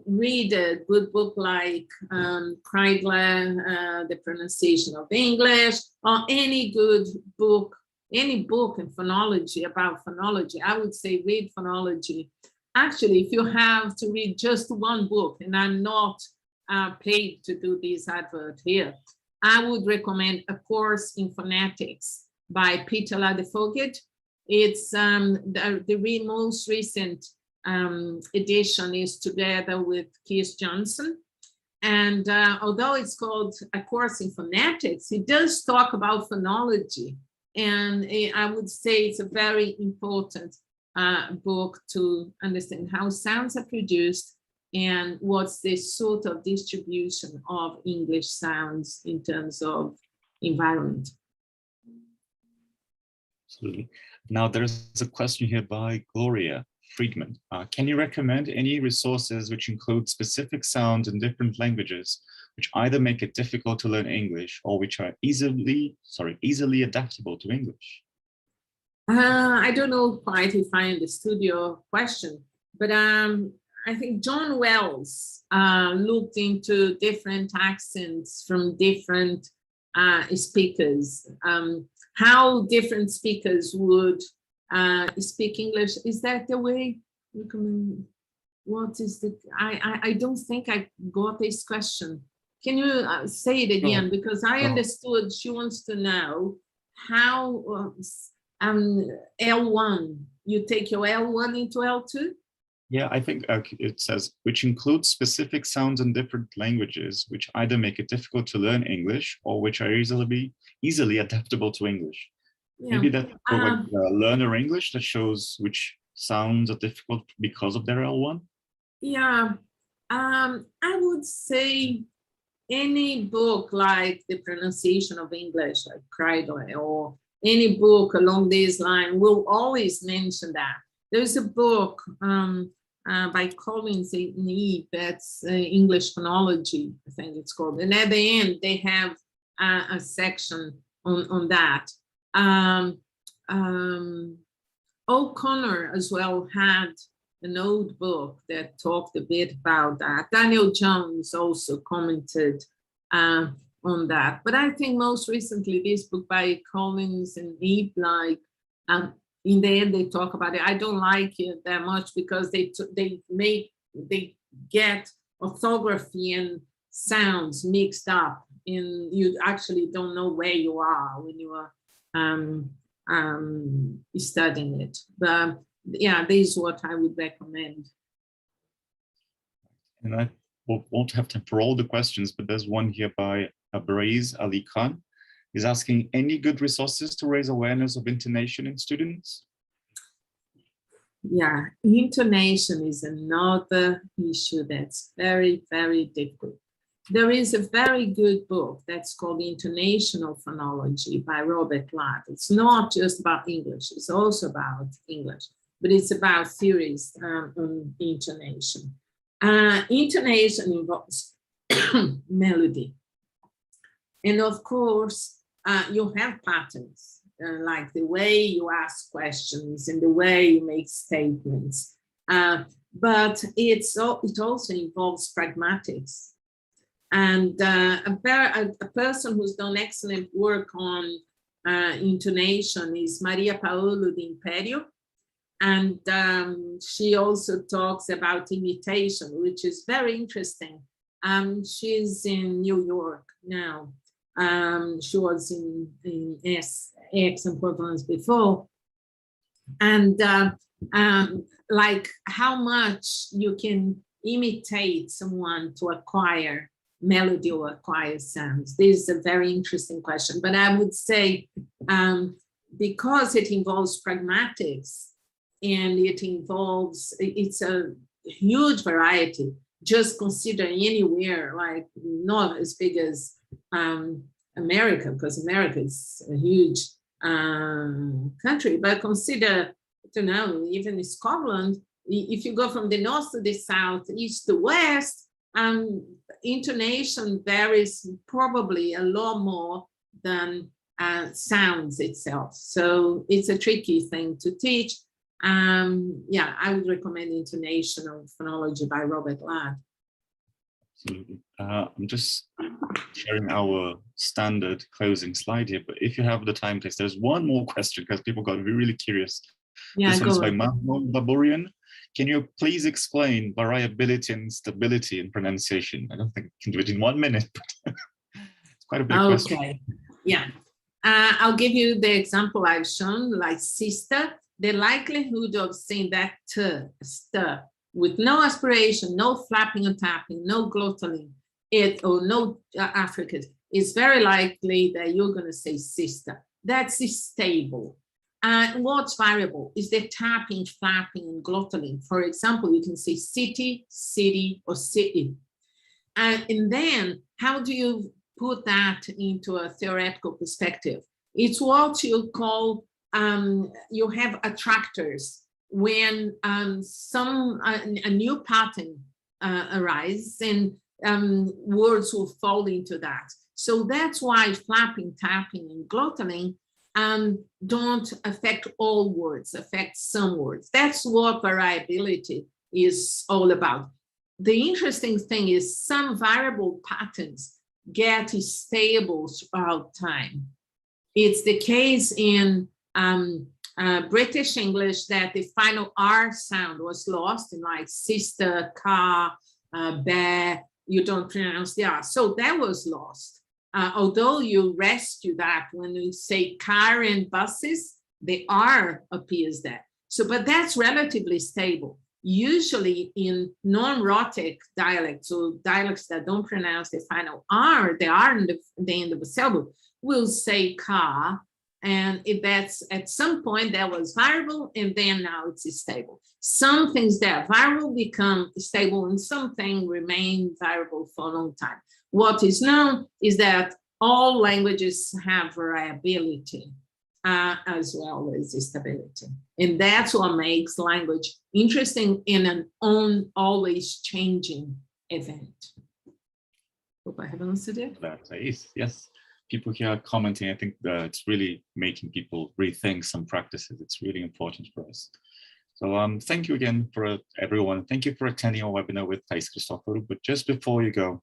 read a good book like Kreidler, The Pronunciation of English, or any good book, any book in phonology, about phonology. I would say read phonology. Actually, if you have to read just one book, and I'm not paid to do this advert here, I would recommend A Course in Phonetics by Peter Ladefoged. It's the most recent edition is together with Keith Johnson. And although it's called A Course in Phonetics, it does talk about phonology. And I would say it's a very important book to understand how sounds are produced and what's the sort of distribution of English sounds in terms of environment. Absolutely. Now there's a question here by Gloria Friedman. Can you recommend any resources which include specific sounds in different languages which either make it difficult to learn English or which are easily adaptable to English? I don't know quite if I understood your question, but I think John Wells looked into different accents from different speakers, how different speakers would speak English. Is that the way? What is the, I don't think I got this question. Can you say it again? Because I understood she wants to know how L1, you take your L1 into L2? Yeah, I think it says, which includes specific sounds in different languages, which either make it difficult to learn English or which are easily adaptable to English. Yeah. Maybe that's for like learner English that shows which sounds are difficult because of their L1? Yeah, I would say any book like The Pronunciation of English, like Cridle, or any book along this line will always mention that. There's a book by Collins E. that's English Phonology, I think it's called. And at the end, they have a section on that. O'Connor as well had an old book that talked a bit about that. Daniel Jones also commented on that. But I think most recently, this book by Collins and Eve, like, in the end, they talk about it. I don't like it that much because they get orthography and sounds mixed up, and you actually don't know where you are when you are studying it. But yeah, this is what I would recommend. And I won't have time for all the questions, but there's one here by Abraiz Ali Khan. He's asking, any good resources to raise awareness of intonation in students? Yeah, intonation is another issue that's very, very difficult. There is a very good book that's called Intonational Phonology by Robert Ladd. It's not just about English, it's also about English, but it's about theories on intonation. Intonation involves melody. And of course, you have patterns, like the way you ask questions and the way you make statements. But it also involves pragmatics. And a person who's done excellent work on intonation is Maria Paolo Di Imperio. And she also talks about imitation, which is very interesting. She's in New York now. She was in Aix-en-Provence before. And like how much you can imitate someone to acquire melody or acquire sounds. This is a very interesting question, but I would say because it involves pragmatics and it's a huge variety, just consider anywhere, like not as big as America, because America is a huge country, but consider, I don't know, even Scotland, if you go from the north to the south, east to west, intonation varies probably a lot more than sounds itself. So it's a tricky thing to teach. Yeah, I would recommend Intonational Phonology by Robert Ladd. Absolutely. I'm just sharing our standard closing slide here, but if you have the time, please, there's one more question because people got really curious. Yeah, this one's by Mahmoud Baburian. Can you please explain variability and stability in pronunciation? I don't think I can do it in 1 minute, but it's quite a big question. Okay, yeah. I'll give you the example I've shown, like sister. The likelihood of saying that st, with no aspiration, no flapping and tapping, no glottaling, or no affricate, it's very likely that you're going to say sister. That's stable. What's variable is the tapping, flapping, and glottaling. For example, you can say city, city, or city. And then how do you put that into a theoretical perspective? It's what you call, you have attractors. When a new pattern arises and words will fall into that. So that's why flapping, tapping, and glottaling don't affect all words, affect some words. That's what variability is all about. The interesting thing is some variable patterns get stable throughout time. It's the case in British English that the final R sound was lost in like sister, car, bear, you don't pronounce the R. So that was lost. Although you rescue that when you say car and buses, the R appears there. So, but that's relatively stable. Usually in non-rhotic dialects, or dialects that don't pronounce the final R, the R in the end of a syllable, will say car. And if that's at some point that was variable, and then now it's stable. Some things that are variable become stable, and some things remain variable for a long time. What is known is that all languages have variability as well as stability. And that's what makes language interesting in an always changing event. Hope I have answered it. That is, yes. People here are commenting. I think that it's really making people rethink some practices. It's really important for us. So thank you again for everyone. Thank you for attending our webinar with Thaïs Cristófaro. But just before you go,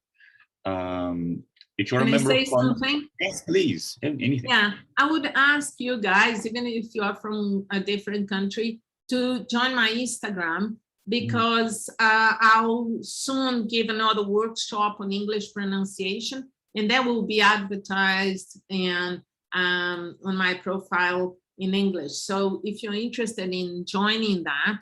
if you're a member of something? Yes, please. Anything. Yeah, I would ask you guys, even if you are from a different country, to join my Instagram, because I'll soon give another workshop on English pronunciation, and that will be advertised and on my profile in English. So if you're interested in joining that,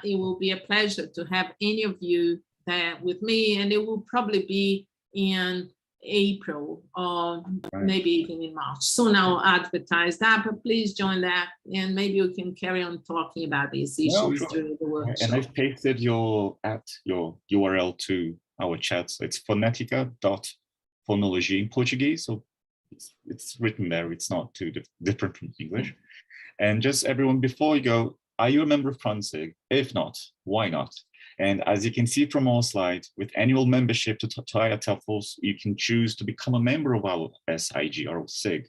it will be a pleasure to have any of you there with me, and it will probably be in April or maybe even in March. Soon I'll advertise that, but please join that, and maybe we can carry on talking about these issues during the workshop. And I've pasted your URL to our chat. So it's phonological.phonology in Portuguese. So it's written there. It's not too different from English. And just everyone, before you go, are you a member of PronSIG? If not, why not? And as you can see from our slide, with annual membership to IATEFL, you can choose to become a member of our SIG or SIG.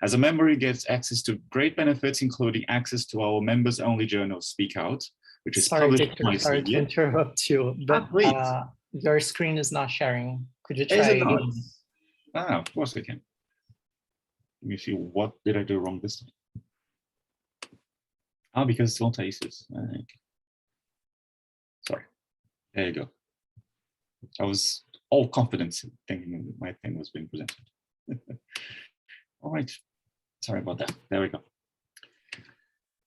As a member, you get access to great benefits, including access to our members-only journal Speak Out, which is published twice a year. Sorry to interrupt you, but your screen is not sharing. Could you try? Is it not? Of course I can. Let me see, what did I do wrong this time? Because it's on Thaïs's. Okay. Sorry. There you go. I was all confident thinking my thing was being presented. All right. Sorry about that. There we go.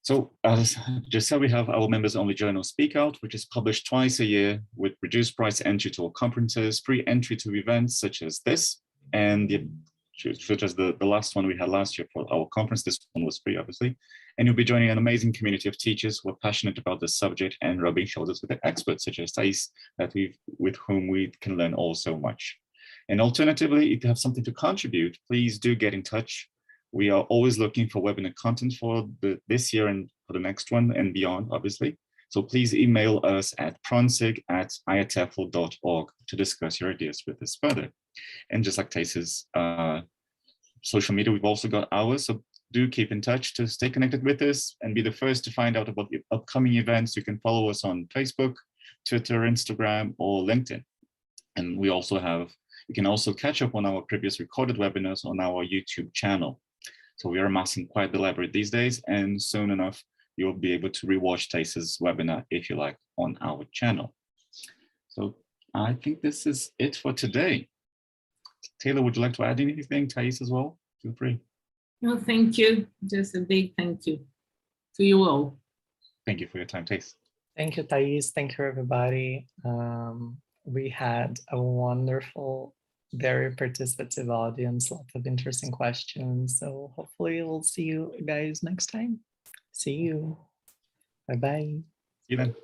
So as just said, we have our members only journal Speak Out, which is published twice a year with reduced price entry to our conferences, free entry to events such as this, and such as the last one we had last year for our conference. This one was free, obviously. And you'll be joining an amazing community of teachers who are passionate about the subject and rubbing shoulders with experts such as Thaïs, with whom we can learn all so much. And alternatively, if you have something to contribute, please do get in touch. We are always looking for webinar content for this year and for the next one and beyond, obviously. So please email us at pronsig@iatefl.org to discuss your ideas with us further. And just like Thaïs's social media, we've also got ours. So do keep in touch to stay connected with us and be the first to find out about the upcoming events. You can follow us on Facebook, Twitter, Instagram, or LinkedIn. And we also have, you can also catch up on our previous recorded webinars on our YouTube channel. So we are amassing quite the library these days, and soon enough, you'll be able to rewatch Thaïs's webinar if you like on our channel. So I think this is it for today. Taylor, would you like to add anything? Thaïs as well? Feel free. No, thank you. Just a big thank you to you all. Thank you for your time, Thaïs. Thank you, Thaïs. Thank you, everybody. We had a wonderful, very participative audience, lots of interesting questions. So hopefully we'll see you guys next time. See you. Bye-bye. See you then.